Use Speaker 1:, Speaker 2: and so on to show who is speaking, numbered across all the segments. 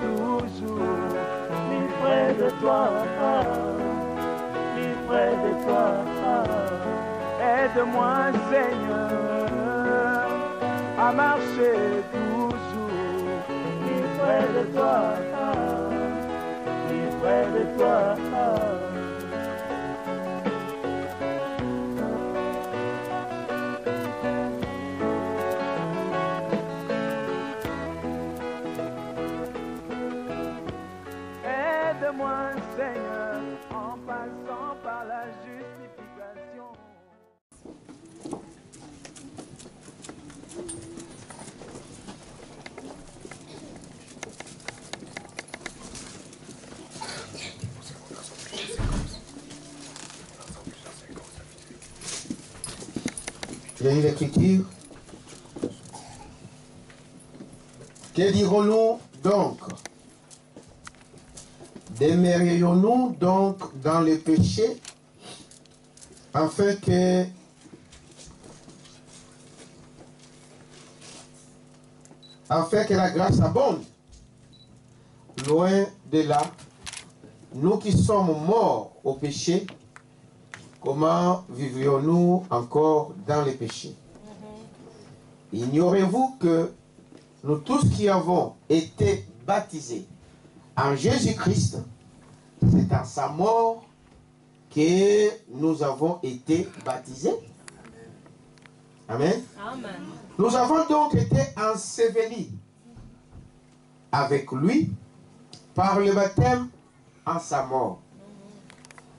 Speaker 1: toujours, plus près de toi, plus près de toi. Aide-moi, Seigneur, à marcher toujours, plus près de toi, plus près de toi. Aide-moi, Seigneur, en passant par la justification.
Speaker 2: Il y a eu l'écriture. Que dirons-nous donc? Demeurions-nous donc dans le péché afin que la grâce abonde? Loin de là, nous qui sommes morts au péché, comment vivrions-nous encore dans le péché? Ignorez-vous que nous tous qui avons été baptisés en Jésus-Christ, c'est en sa mort que nous avons été baptisés? Amen.
Speaker 3: Amen.
Speaker 2: Nous avons donc été ensevelis avec lui par le baptême en sa mort,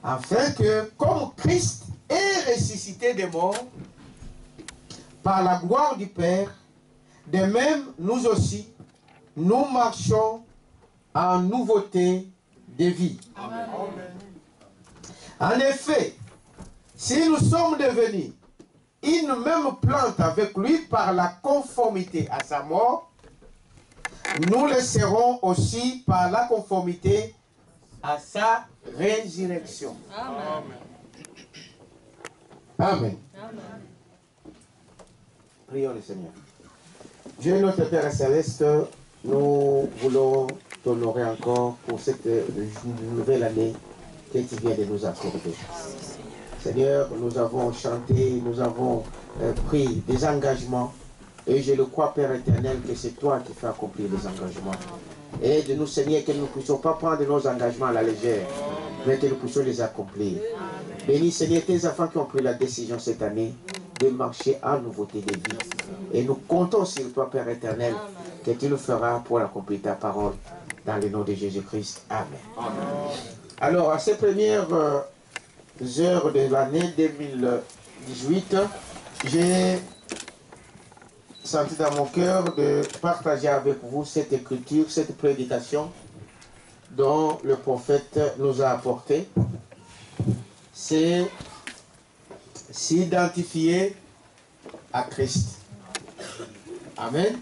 Speaker 2: afin que, comme Christ est ressuscité des morts par la gloire du Père, de même nous aussi, nous marchons en nouveauté de vie.
Speaker 3: Amen.
Speaker 2: En effet, si nous sommes devenus une même plante avec lui par la conformité à sa mort, nous le serons aussi par la conformité à sa résurrection.
Speaker 3: Amen.
Speaker 2: Amen.
Speaker 3: Amen.
Speaker 2: Prions le Seigneur. Dieu notre Père Céleste, nous voulons t'honorer encore pour cette nouvelle année que tu viens de nous accorder. Seigneur, nous avons chanté, nous avons pris des engagements et je le crois, Père éternel, que c'est toi qui fais accomplir les engagements. Aide-nous, Seigneur, que nous ne puissions pas prendre nos engagements à la légère, mais que nous puissions les accomplir. Bénis, Seigneur, tes enfants qui ont pris la décision cette année de marcher en nouveauté de vie. Et nous comptons sur toi, Père éternel, que tu le feras pour accomplir ta parole dans le nom de Jésus-Christ. Amen. Alors, à ces premières heures de l'année 2018, j'ai senti dans mon cœur de partager avec vous cette écriture, cette prédication dont le prophète nous a apporté. C'est s'identifier à Christ. Amen.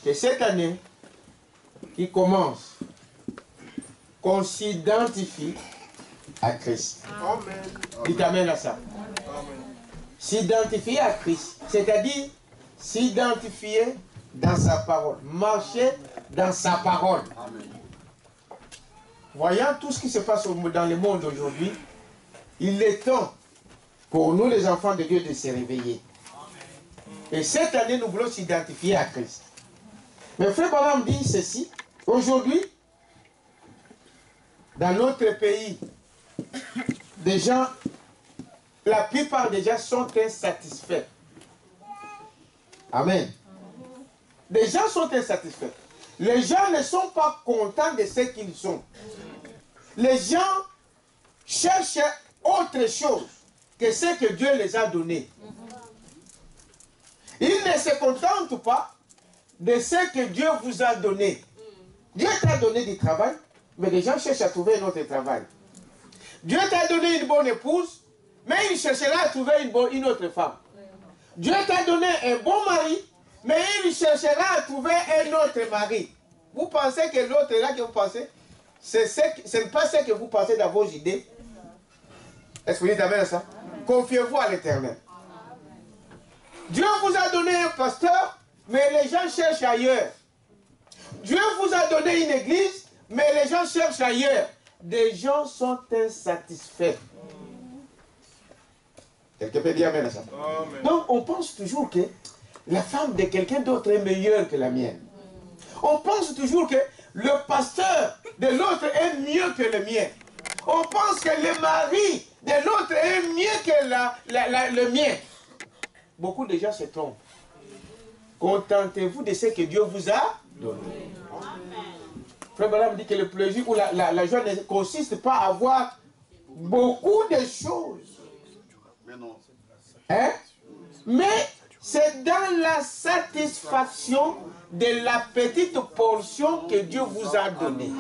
Speaker 2: Que cette année qui commence, qu'on s'identifie à Christ.
Speaker 4: Amen.
Speaker 2: Dites amen à ça. S'identifier à Christ, c'est-à-dire s'identifier dans sa parole, marcher dans sa parole. Voyant tout ce qui se passe dans le monde aujourd'hui, il est temps pour nous les enfants de Dieu de se réveiller. Et cette année, nous voulons s'identifier à Christ. Mais Frère Branham dit ceci, aujourd'hui, dans notre pays, des gens, la plupart des gens sont insatisfaits. Amen. Les gens sont insatisfaits. Les gens ne sont pas contents de ce qu'ils sont. Les gens cherchent autre chose que ce que Dieu les a donné. Ils ne se contentent pas de ce que Dieu vous a donné. Dieu t'a donné du travail, mais les gens cherchent à trouver un autre travail. Dieu t'a donné une bonne épouse, mais il cherchera à trouver une autre femme. Dieu t'a donné un bon mari, mais il cherchera à trouver un autre mari. Vous pensez que l'autre là que vous pensez, ce n'est pas ce que vous pensez dans vos idées. Est-ce que vous dites amen à ça? Confiez-vous à l'Éternel. Dieu vous a donné un pasteur, mais les gens cherchent ailleurs. Dieu vous a donné donné une église, mais les gens cherchent ailleurs. Des gens sont insatisfaits. Quelqu'un peut dire amen à ça. Amen. Donc on pense toujours que la femme de quelqu'un d'autre est meilleure que la mienne. On pense toujours que le pasteur de l'autre est mieux que le mien. On pense que le mari de l'autre est mieux que le mien. Beaucoup de gens se trompent. Contentez-vous de ce que Dieu vous a donné. Frère Balaam dit que le plaisir ou la joie ne consiste pas à avoir beaucoup de choses. Hein? Mais c'est dans la satisfaction de la petite portion que Dieu vous a donnée.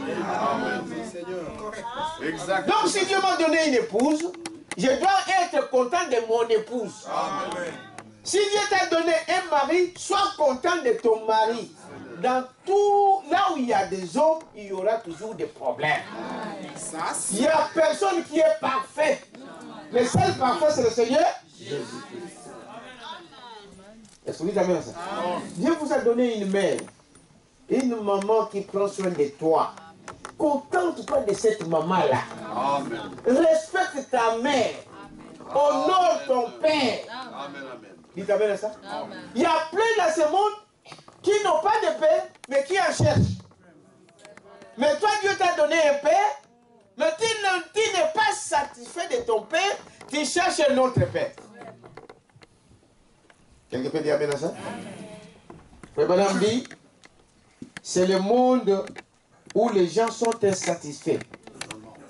Speaker 2: Donc si Dieu m'a donné une épouse, je dois être content de mon épouse. Amen. Si Dieu t'a donné un mari, sois content de ton mari. Dans tout, là où il y a des hommes, il y aura toujours des problèmes. Il n'y a personne qui est parfait. Le seul parfait, c'est le Seigneur Jésus. Est-ce que vous dites amen à ça? Dieu vous a donné une mère, une maman qui prend soin de toi. Contente-toi de cette maman-là. Respecte ta mère. Honore ton père. Dites amen à ça? Il y a plein dans ce monde qui n'ont pas de père, mais qui en cherchent. Mais toi, Dieu t'a donné un père, mais tu n'es pas satisfait de ton père, tu cherches un autre père. Quelqu'un peut dire amen à ça? Frère Balaam dit, c'est le monde où les gens sont insatisfaits.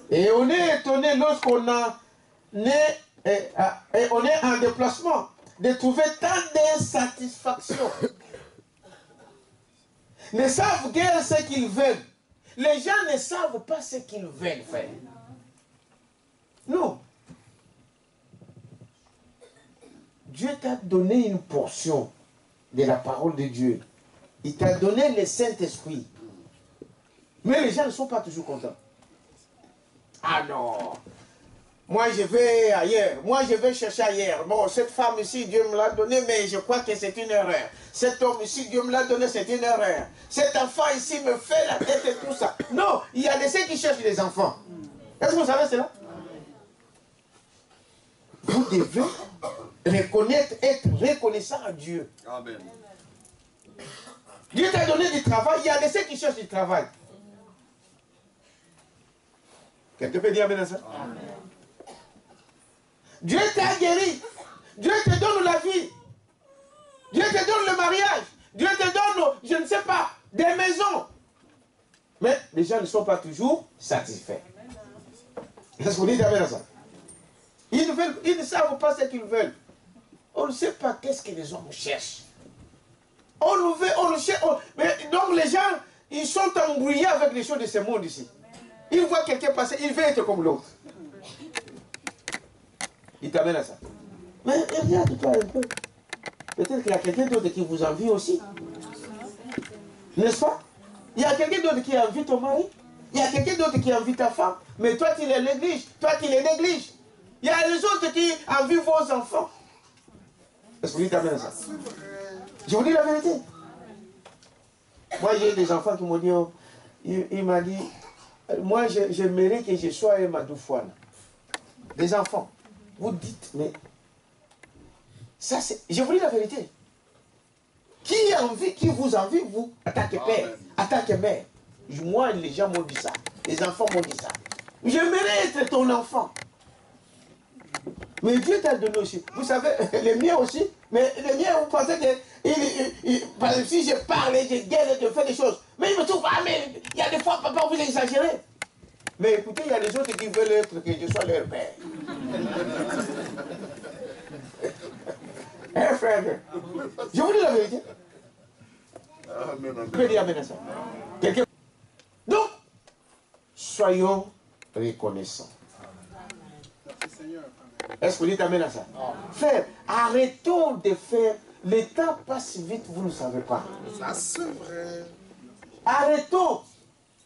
Speaker 2: Et on est étonné lorsqu'on est en déplacement de trouver tant d'insatisfaction. Ne savent guère ce qu'ils veulent. Les gens ne savent pas ce qu'ils veulent faire. Non. Dieu t'a donné une portion de la parole de Dieu. Il t'a donné le Saint-Esprit. Mais les gens ne sont pas toujours contents. Ah non. Moi, je vais ailleurs. Moi, je vais chercher ailleurs. Bon, cette femme ici, Dieu me l'a donnée, mais je crois que c'est une erreur. Cet homme ici, Dieu me l'a donné, c'est une erreur. Cet enfant ici me fait la tête et tout ça. Non, il y a des ceux qui cherchent des enfants. Est-ce que vous savez cela? Vous devez reconnaître, être reconnaissant à Dieu. Amen. Dieu t'a donné du travail, il y a des ceux qui cherchent du travail. Quelqu'un peut dire amen à ça? Amen. Dieu t'a guéri. Dieu te donne la vie. Dieu te donne le mariage. Dieu te donne, je ne sais pas, des maisons. Mais les gens ne sont pas toujours satisfaits. Est-ce que vous dites amen à ça? Ils ne savent pas ce qu'ils veulent. On ne sait pas qu'est-ce que les hommes cherchent. On le cherche. Mais donc les gens, ils sont embrouillés avec les choses de ce monde ici. Ils voient quelqu'un passer, ils veulent être comme l'autre. Il t'amène à ça. Mais regarde-toi un peu. Peut-être qu'il y a quelqu'un d'autre qui vous envie aussi. N'est-ce pas? Il y a quelqu'un d'autre qui envie ton mari. Il y a quelqu'un d'autre qui envie ta femme. Mais toi, tu les négliges. Toi, tu les négliges. Il y a les autres qui envient vos enfants. Est-ce que vous t'amène à ça? Je vous dis la vérité. Moi, j'ai des enfants qui m'ont dit, oh, il m'a dit, moi, j'aimerais que je sois un Madoufouane. Des enfants. Vous dites, mais ça c'est... Je vous dis la vérité. Qui vous envie, vous attaquez père, attaquez mère. Moi, les gens m'ont dit ça. Les enfants m'ont dit ça. J'aimerais être ton enfant. Mais Dieu t'a donné aussi. Vous savez, les miens aussi. Mais les miens, vous pensez que... Parce que si je parle, je gueule, je fais des choses. Mais ils me trouvent, ah mais il y a des fois, papa, vous exagérez. Mais écoutez, il y a des autres qui veulent être que je sois leur père. Hein, frère? Je vous dis la vérité. Je peux dire amen à ça. Donc, soyons reconnaissants. Est-ce que vous dites amen à ça? Frère, arrêtons de faire... Le temps passe vite, vous ne savez pas. Ça, c'est vrai. Arrêtons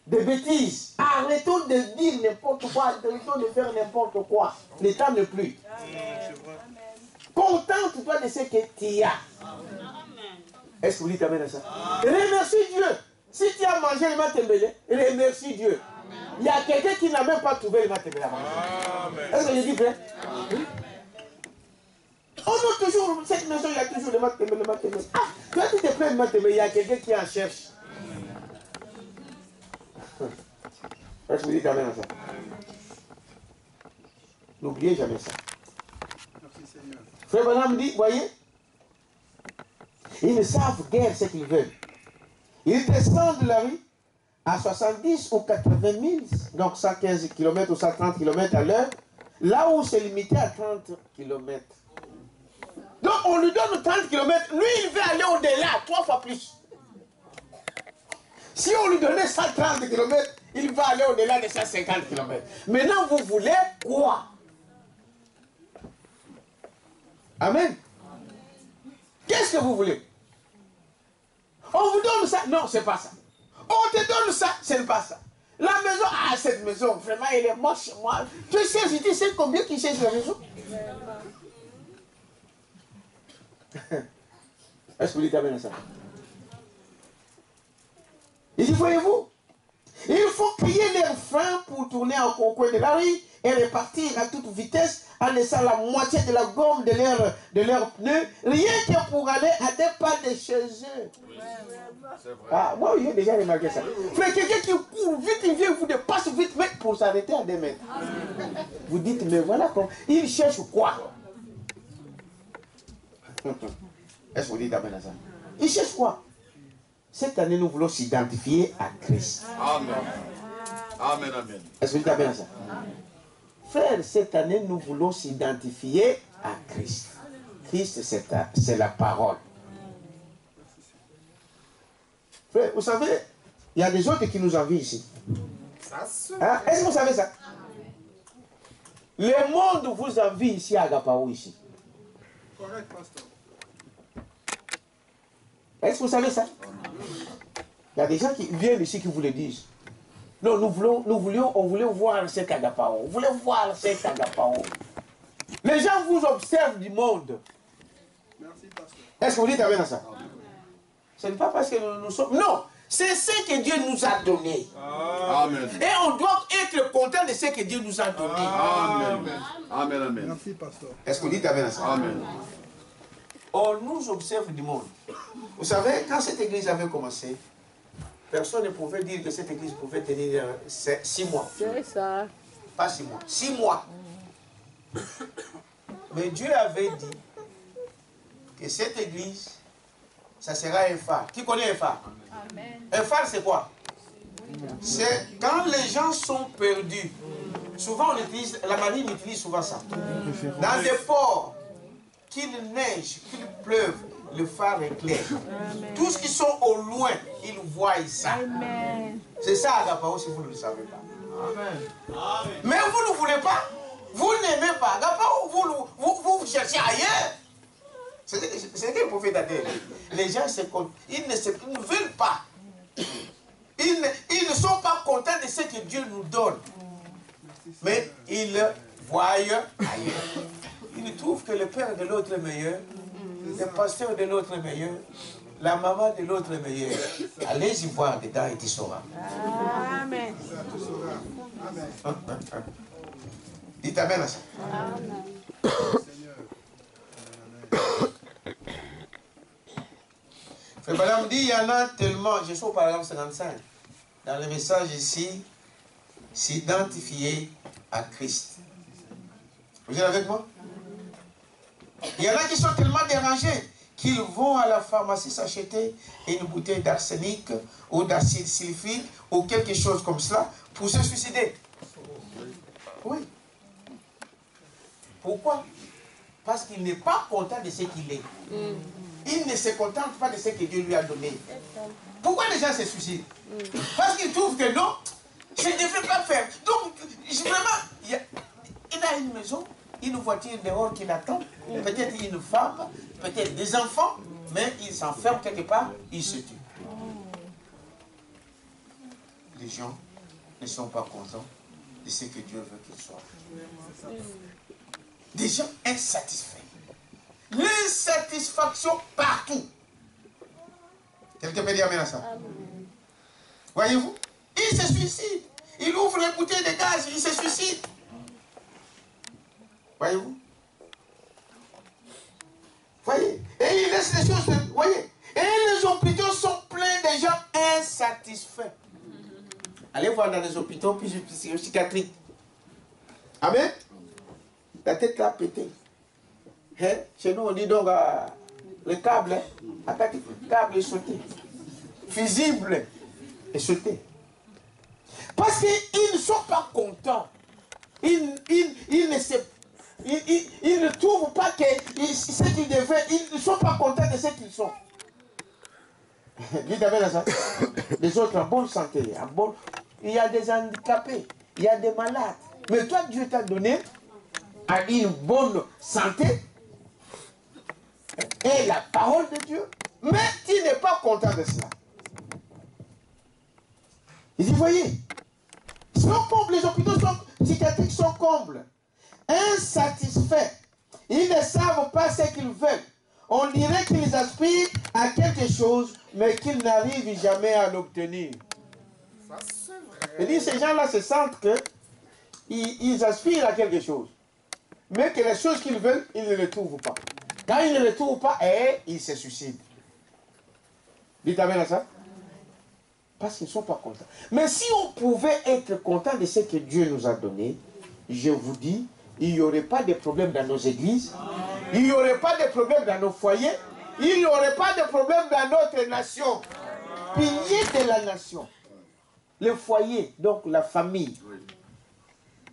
Speaker 2: de bêtises. Arrêtons de dire n'importe quoi. Arrêtons de faire n'importe quoi. Le temps n'est plus. Contente-toi de ce que tu as. Est-ce que vous dites amen à ça? Remercie Dieu. Si tu as mangé le matembele, remercie Dieu. Il y a quelqu'un qui n'a même pas trouvé le matembele à manger. Est-ce que je dis vrai? On a toujours, cette maison, il y a toujours le matembele, le matembele. Ah, quand tu te plains de matembele, il y a quelqu'un qui en cherche. Est-ce que vous dites amen à ça? N'oubliez jamais ça.
Speaker 1: Merci Seigneur.
Speaker 2: Frère Branham dit, voyez, ils ne savent guère ce qu'ils veulent. Ils descendent de la rue à 70 ou 80 000, donc 115 km ou 130 km à l'heure, là où c'est limité à 30 km. Donc on lui donne 30 km, lui il veut aller au-delà, 3 fois plus. Si on lui donnait 130 km, il va aller au-delà de 150 km. Maintenant vous voulez quoi? Amen. Qu'est-ce que vous voulez? On vous donne ça? Non, c'est pas ça. On te donne ça? Ce n'est pas ça. La maison, ah, cette maison, vraiment, elle est moche. Moi, tu sais combien qui cherche la maison? Est-ce que vous dites amen à ça? Il dit, voyez-vous, il faut crier leur frein pour tourner au coin de la rue et repartir à toute vitesse en laissant la moitié de la gomme de leur pneu, rien que pour aller à des pas de chez eux. Ah, moi, j'ai déjà remarqué ça. Frère, quelqu'un qui court vite, il vient, vous dépasse vite, mais pour s'arrêter à 2 mètres. Vous dites, mais voilà comment. Il cherche quoi? Est-ce que vous dites amen à ça? Il cherche quoi? Cette année, nous voulons s'identifier à Christ.
Speaker 3: Amen. Amen, amen.
Speaker 2: Est-ce que vous dites amen à ça? Frère, cette année, nous voulons s'identifier à Christ. Christ, c'est la parole. Frère, vous savez, il y a des autres qui nous envient ici. Hein? Est-ce que vous savez ça? Le monde vous envie ici à Agapao, ici.
Speaker 1: Correct, pasteur.
Speaker 2: Est-ce que vous savez ça? Il y a des gens qui viennent ici qui vous le disent. Non, on voulait voir cet Agapao. On voulait voir cet Agapao. Les gens vous observent du monde.
Speaker 1: Merci, pasteur.
Speaker 2: Est-ce que vous dites amen à ça? Ce n'est pas parce que nous sommes... Non, c'est ce que Dieu nous a donné.
Speaker 3: Amen.
Speaker 2: Et on doit être content de ce que Dieu nous a donné.
Speaker 3: Amen. Amen, amen.
Speaker 1: Merci, pasteur.
Speaker 2: Est-ce que vous dites amen à ça?
Speaker 3: Amen.
Speaker 2: On nous observe du monde. Vous savez, quand cette église avait commencé, personne ne pouvait dire que cette église pouvait tenir 6 mois.
Speaker 4: C'est ça.
Speaker 2: Pas 6 mois. 6 mois. Mais Dieu avait dit que cette église, ça sera un phare. Qui connaît un phare?
Speaker 4: Amen.
Speaker 2: Un phare, c'est quoi? C'est quand les gens sont perdus. Souvent, on utilise, la marine utilise souvent ça. Dans des ports, qu'il neige, qu'il pleuve, le phare est clair. Tous ceux qui sont au loin, ils voient ça.
Speaker 4: Amen.
Speaker 2: C'est ça, Agapao, si vous ne le savez pas. Amen. Mais vous ne voulez pas. Vous n'aimez pas. Agapao, vous cherchez ailleurs. C'est ce que le prophète a dit. Les gens ils ne veulent pas. Ils ne sont pas contents de ce que Dieu nous donne. Mais ils voient ailleurs. Ils trouvent que le père de l'autre est meilleur, le pasteur de l'autre est meilleur, la maman de l'autre est meilleure. Allez-y voir dedans et tu sauras.
Speaker 4: Amen.
Speaker 2: Dites amen à ça. Frère Branham dit, il y en a tellement, je suis au paragraphe 55, dans le message ici, s'identifier à Christ. Vous êtes avec moi? Il y en a qui sont tellement dérangés qu'ils vont à la pharmacie s'acheter une bouteille d'arsenic ou d'acide sulfurique ou quelque chose comme cela pour se suicider. Oui. Pourquoi? Parce qu'il n'est pas content de ce qu'il est. Il ne se contente pas de ce que Dieu lui a donné. Pourquoi les gens se suicident? Parce qu'ils trouvent que non, je ne devrais pas faire. Donc, vraiment, il a une maison, une voiture dehors qui l'attend, peut-être une femme, peut-être des enfants, mais il s'enferme quelque part, il se tue. Les gens ne sont pas contents de ce que Dieu veut qu'ils soient. Des gens insatisfaits. L'insatisfaction partout. Quelqu'un peut dire amen à ça? Voyez-vous? Il se suicide. Il ouvre une bouteille de gaz, il se suicide. Voyez-vous? Voyez? Et il laisse les choses, voyez? Et les hôpitaux sont pleins de gens insatisfaits. Allez voir dans les hôpitaux psychiatriques. Amen? La tête là pétée. Hein? Chez nous, on dit donc le câble, hein? Le câble est sauté. Fusible est sauté. Parce qu'ils ne sont pas contents. Ils ne trouvent pas que ce qu'ils devaient. Ils ne sont pas contents de ce qu'ils sont. Dites avec ça. Les autres en bonne santé. Il y a des handicapés. Il y a des malades. Mais toi, Dieu t'a donné une bonne santé. Et la parole de Dieu. Mais tu n'es pas content de cela. Il dit, voyez. Les hôpitaux psychiatriques sont combles. Insatisfaits. Ils ne savent pas ce qu'ils veulent. On dirait qu'ils aspirent à quelque chose, mais qu'ils n'arrivent jamais à l'obtenir. Il dit, ces gens-là se sentent qu'ils aspirent à quelque chose. Mais que les choses qu'ils veulent, ils ne les trouvent pas. Quand ils ne les trouvent pas, ils se suicident. Dites amen à ça. Parce qu'ils ne sont pas contents. Mais si on pouvait être content de ce que Dieu nous a donné, je vous dis, il n'y aurait pas de problème dans nos églises, il n'y aurait pas de problème dans nos foyers, il n'y aurait pas de problème dans notre nation. Pilier de la nation. Le foyer, donc la famille.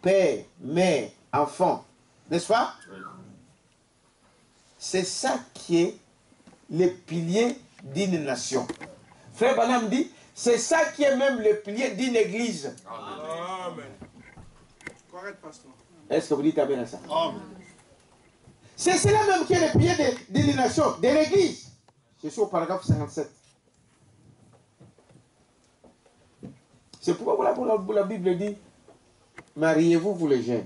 Speaker 2: Père, mère, enfant. N'est-ce pas? C'est ça qui est le pilier d'une nation. Frère Branham dit, c'est ça qui est même le pilier d'une église.
Speaker 1: Amen. Correct, pasteur.
Speaker 2: Est-ce que vous dites amen à ça? Amen. C'est cela même qui est le pilier d'une nation, de l'église. Je suis au paragraphe 57. C'est pourquoi la Bible dit, mariez-vous, vous les jeunes.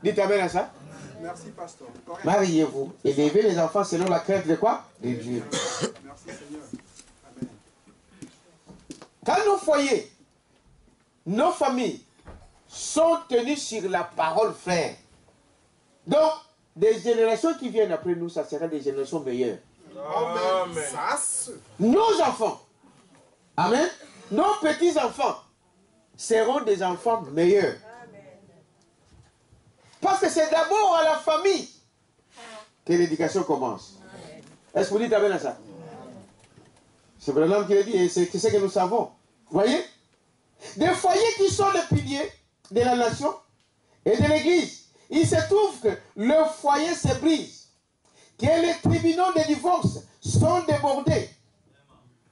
Speaker 2: Dites amen à ça.
Speaker 1: Merci, pasteur.
Speaker 2: Mariez-vous, élevez les enfants selon la crainte de quoi? De Dieu.
Speaker 1: Merci, Seigneur. Amen.
Speaker 2: Quand nos foyers, nos familles sont tenus sur la parole, frère, donc des générations qui viennent après nous, ça sera des générations meilleures.
Speaker 1: Amen.
Speaker 2: Nos enfants, amen, nos petits-enfants seront des enfants meilleurs. Parce que c'est d'abord à la famille que l'éducation commence. Est-ce que vous dites amen à ça? C'est vraiment qui le dit, et c'est ce que nous savons. Vous voyez? Des foyers qui sont les piliers de la nation et de l'église. Il se trouve que le foyer se brise, que les tribunaux de divorce sont débordés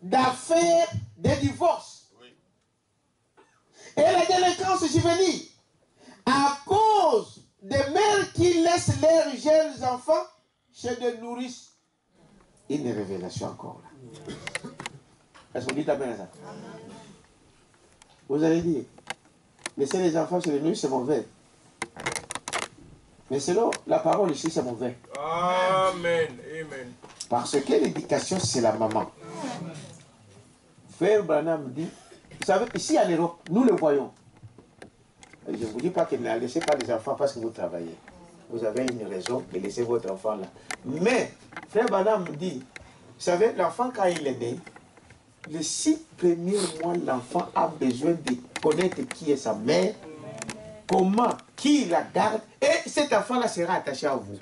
Speaker 2: d'affaires de divorce. Et la délinquance juvénile, à cause des mères qui laissent leurs jeunes enfants chez des nourrices. Une révélation encore là. Est-ce que vous dites amen à ça? Vous allez dire, laisser les enfants chez les nourrices, c'est mauvais. Mais selon la parole ici, c'est mauvais.
Speaker 1: Amen. Amen.
Speaker 2: Parce que l'éducation, c'est la maman. Frère Branham dit, vous savez, ici en Europe, nous le voyons. Je ne vous dis pas que ne laissez pas les enfants parce que vous travaillez. Vous avez une raison de laisser votre enfant là. Mais, Frère Branham dit, vous savez, l'enfant quand il est né, les 6 premiers mois, l'enfant a besoin de connaître qui est sa mère, comment, qui la garde, et cet enfant-là sera attaché à vous.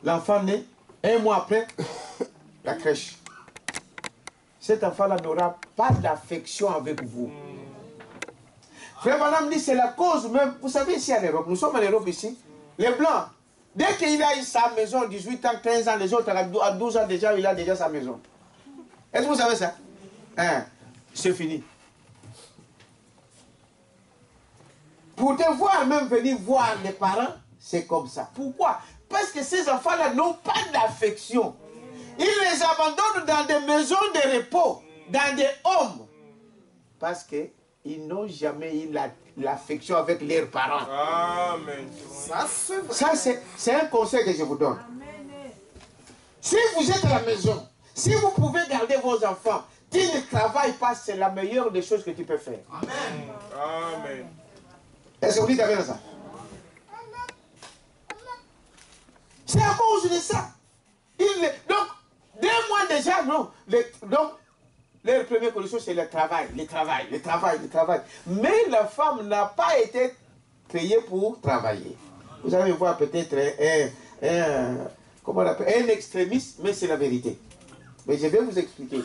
Speaker 2: L'enfant naît, 1 mois après, la crèche. Cet enfant-là n'aura pas d'affection avec vous. Frère Branham dit, c'est la cause même. Vous savez, ici en Europe, nous sommes en Europe ici, les Blancs, dès qu'il a eu sa maison, 18 ans, 15 ans, les autres, à 12 ans déjà, il a déjà sa maison. Est-ce que vous savez ça? Hein? C'est fini. Pour te voir, même venir voir les parents, c'est comme ça. Pourquoi? Parce que ces enfants-là n'ont pas d'affection. Ils les abandonnent dans des maisons de repos, dans des hommes. Parce qu'ils n'ont jamais eu l'affection avec leurs parents.
Speaker 1: Amen.
Speaker 2: Ça, c'est un conseil que je vous donne. Si vous êtes à la maison, si vous pouvez garder vos enfants, tu ne travailles pas, c'est la meilleure des choses que tu peux faire.
Speaker 3: Amen. Amen.
Speaker 2: Est-ce que vous dites amen à ça? C'est à cause de ça. Donc, 2 mois déjà, non. Donc, leur première condition, c'est le travail. Mais la femme n'a pas été créée pour travailler. Vous allez voir peut-être comment on appelle, un extrémiste, mais c'est la vérité. Mais je vais vous expliquer.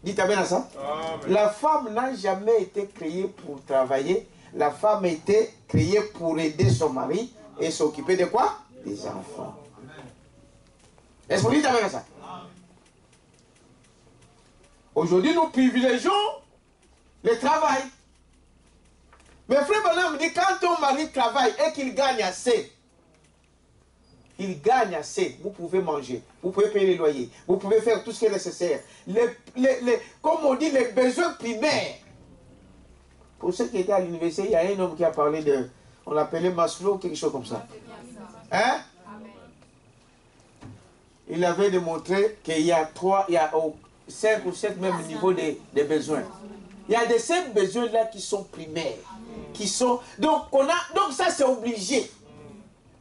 Speaker 2: Dites amen à ça. Amen. La femme n'a jamais été créée pour travailler. La femme a été créée pour aider son mari et s'occuper de quoi? Des enfants. Est-ce que vous dites amen à ça? Aujourd'hui, nous privilégions le travail. Mais frère Branham dit, quand ton mari travaille et qu'il gagne assez, vous pouvez manger, vous pouvez payer les loyers, vous pouvez faire tout ce qui est nécessaire. Comme on dit, les besoins primaires. Pour ceux qui étaient à l'université, il y a un homme qui a parlé de, on l'appelait Maslow, quelque chose comme ça. Hein? Il avait démontré qu'il y a 5 ou 7 mêmes niveaux de besoins. Il y a des 5 besoins-là qui sont primaires. Donc ça c'est obligé.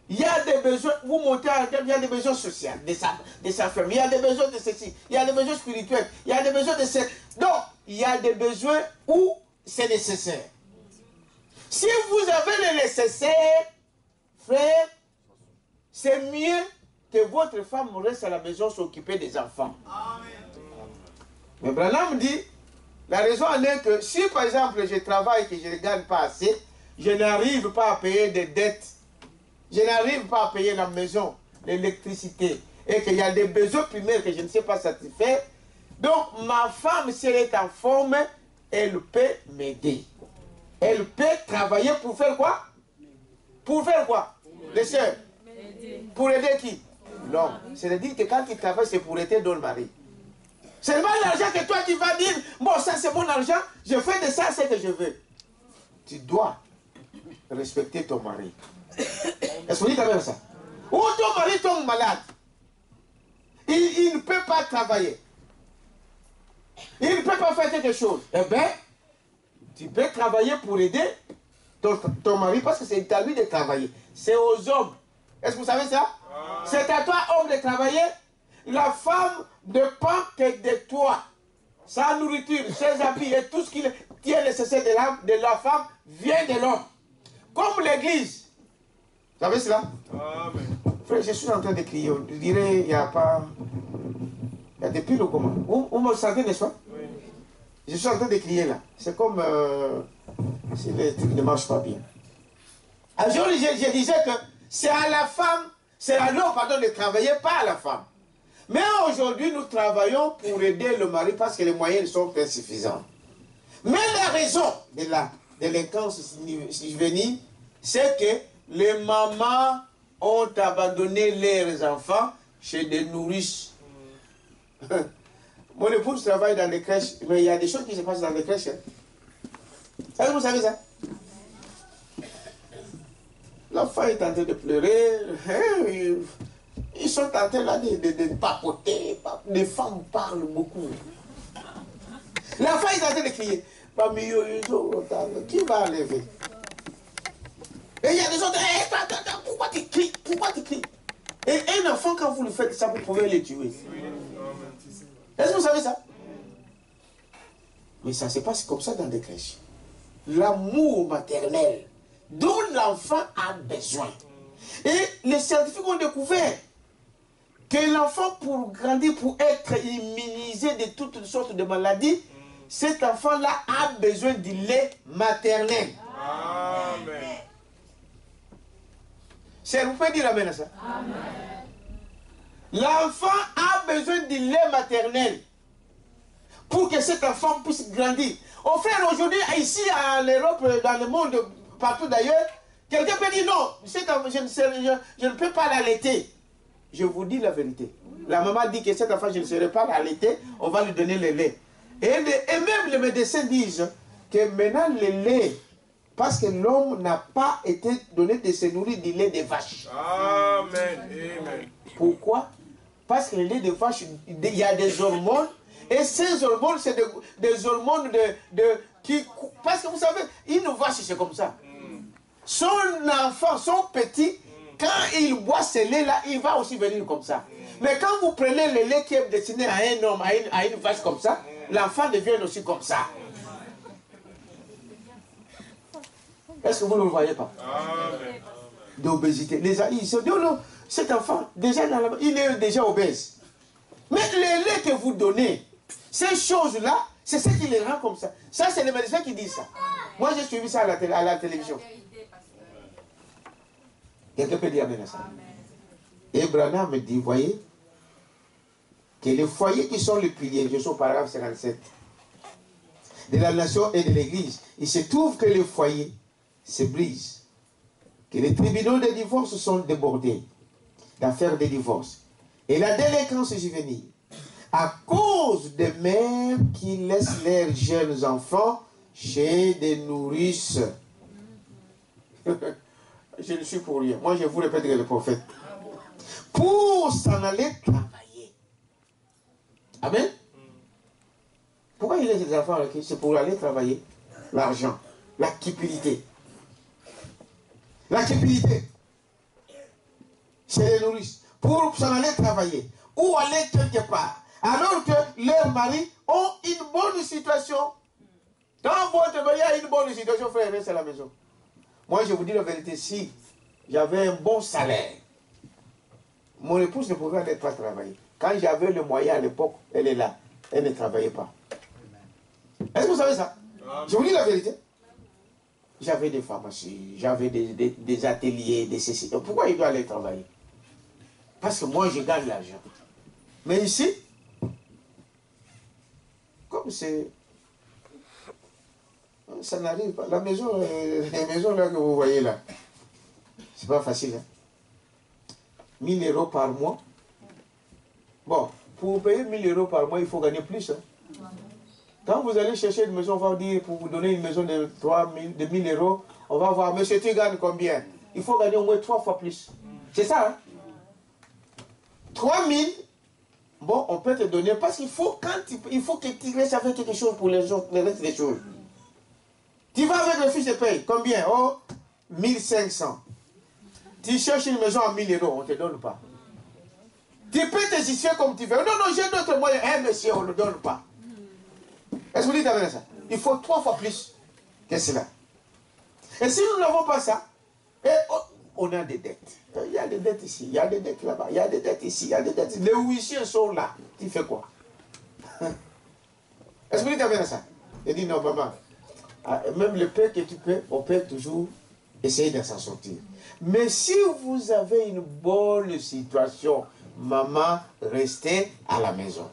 Speaker 2: Il y a des besoins, vous montez à il y a des besoins sociaux, de sa famille, il y a des besoins de ceci, il y a des besoins spirituels, il y a des besoins de ceci. Donc, il y a des besoins où c'est nécessaire. Si vous avez le nécessaire, frère, c'est mieux que votre femme reste à la maison s'occuper des enfants. Amen. Mais Branham dit, la raison en est que si par exemple je travaille et que je ne gagne pas assez, je n'arrive pas à payer des dettes, je n'arrive pas à payer la maison, l'électricité, et qu'il y a des besoins primaires que je ne sais pas satisfaire, donc ma femme, si elle est en forme, elle peut m'aider. Elle peut travailler pour faire quoi? Pour faire quoi? Les sœurs? Pour aider qui? Non. C'est-à-dire que quand tu travailles, c'est pour aider ton mari. C'est pas l'argent que toi tu vas dire, bon ça c'est mon argent, je fais de ça ce que je veux. Tu dois respecter ton mari. Est-ce que vous dites quand même ça? Ou ton mari tombe malade. Il ne peut pas travailler. Il ne peut pas faire quelque chose. Eh bien, tu peux travailler pour aider ton mari parce que c'est à lui de travailler. C'est aux hommes. Est-ce que vous savez ça? C'est à toi, homme, de travailler. La femme ne dépend que de toi. Sa nourriture, ses habits et tout ce qui est nécessaire de la femme vient de l'homme. Comme l'église. Vous savez cela? Amen. Frère, je suis en train de crier. Je dirais, il n'y a pas... Il y a des piles ou comment? Vous me sentez, n'est-ce pas? Oui. Je suis en train de crier là. C'est comme... si les trucs ne marchent pas bien. Un jour, je disais que c'est à la femme, c'est à l'homme, pardon, de travailler, pas à la femme. Mais aujourd'hui, nous travaillons pour aider le mari parce que les moyens sont insuffisants. Mais la raison de la délinquance juvénile, c'est que les mamans ont abandonné leurs enfants chez des nourrices. Mon épouse travaille dans les crèches, mais il y a des choses qui se passent dans les crèches. Est-ce que vous savez ça? L'enfant est en train de pleurer. Ils sont en train là, de papoter. Les femmes parlent beaucoup. L'enfant est en train de crier. Qui va enlever? Et il y a des autres. Pourquoi tu cries? Pourquoi tu cries? Et un enfant, quand vous le faites ça, vous pouvez le tuer. Est-ce que vous savez ça? Mais ça se passe comme ça dans des crèches. L'amour maternel dont l'enfant a besoin. Et les scientifiques ont découvert que l'enfant, pour grandir, pour être immunisé de toutes sortes de maladies, cet enfant-là a besoin du lait maternel. Amen. Vous pouvez dire amen à ça? Amen. L'enfant a besoin du lait maternel pour que cet enfant puisse grandir. Au frère, aujourd'hui, ici en Europe, dans le monde, partout d'ailleurs, quelqu'un peut dire non, je ne peux pas l'allaiter. Je vous dis la vérité. La maman dit que cet enfant, je ne saurais pas l'allaiter, on va lui donner le lait. Et même les médecins disent que maintenant le lait, parce que l'homme n'a pas été donné de se nourrir du lait de vache. Amen. Amen. Pourquoi? Parce que le lait de vache, il y a des hormones Et ces hormones, c'est des hormones qui... Parce que vous savez, une vache, c'est comme ça. Son enfant, son petit, quand il boit ce lait-là, il va aussi venir comme ça. Mais quand vous prenez le lait qui est destiné à un homme, à une vache comme ça, l'enfant devient aussi comme ça. Est-ce que vous ne le voyez pas? D'obésité. Ils se disent, non, cet enfant, déjà il est déjà obèse. Mais le lait que vous donnez, ces choses-là, c'est ce qui les rend comme ça. Ça, c'est les médecins qui disent ça. Moi, j'ai suivi ça à la télévision. Quelqu'un peut dire amen à ça. Et Branham me dit, voyez, que les foyers qui sont les piliers, je suis au paragraphe 57, de la nation et de l'église, il se trouve que les foyers se brisent, que les tribunaux de divorce sont débordés d'affaires de divorce, et la délinquance juvénile, à cause des mères qui laissent leurs jeunes enfants chez des nourrices. Je ne suis pour rien. Moi, je vous répète le prophète. Pour s'en aller travailler. Amen. Pourquoi il laisse les enfants? C'est pour aller travailler. L'argent. La cupidité. La cupidité. Chez les nourrices. Pour s'en aller travailler. Ou aller quelque part. Alors que leurs maris ont une bonne situation. Dans votre mari a une bonne situation, frère, restez à la maison. Moi, je vous dis la vérité, si j'avais un bon salaire, mon épouse ne pouvait pas travailler. Quand j'avais le moyen à l'époque, elle est là. Elle ne travaillait pas. Est-ce que vous savez ça? Je vous dis la vérité. J'avais des pharmacies, j'avais des ateliers, des ceci. Pourquoi il doit aller travailler? Parce que moi, je gagne l'argent. Mais ici, comme c'est... Ça n'arrive pas. La maison, les maisons là que vous voyez là, c'est pas facile. Hein? 1000 € par mois. Bon, pour payer 1000 € par mois, il faut gagner plus. Hein? Quand vous allez chercher une maison, on va vous dire, pour vous donner une maison de 1000 €, on va voir, monsieur, tu gagnes combien? Il faut gagner au moins 3 fois plus. C'est ça, hein? 3000, bon, on peut te donner, parce qu'il faut, il faut que tu restes avec quelque chose pour les restes des choses. Tu vas avec le fiche de paye, combien? Oh, 1500. Tu cherches une maison à 1000 €, on ne te donne pas. Tu peux te justifier comme tu veux. Non, non, j'ai d'autres moyens. Eh, monsieur, on ne donne pas. Est-ce que vous dites avec ça? Il faut 3 fois plus que cela. Et si nous n'avons pas ça, on a des dettes. Il y a des dettes ici, il y a des dettes là-bas, il y a des dettes ici, il y a des dettes. Les huissiers sont là. Tu fais quoi? Est-ce que vous dites avec ça? Il dit non, maman. Même le pain que tu peux, on peut toujours essayer de s'en sortir. Mais si vous avez une bonne situation, maman, restez à la maison.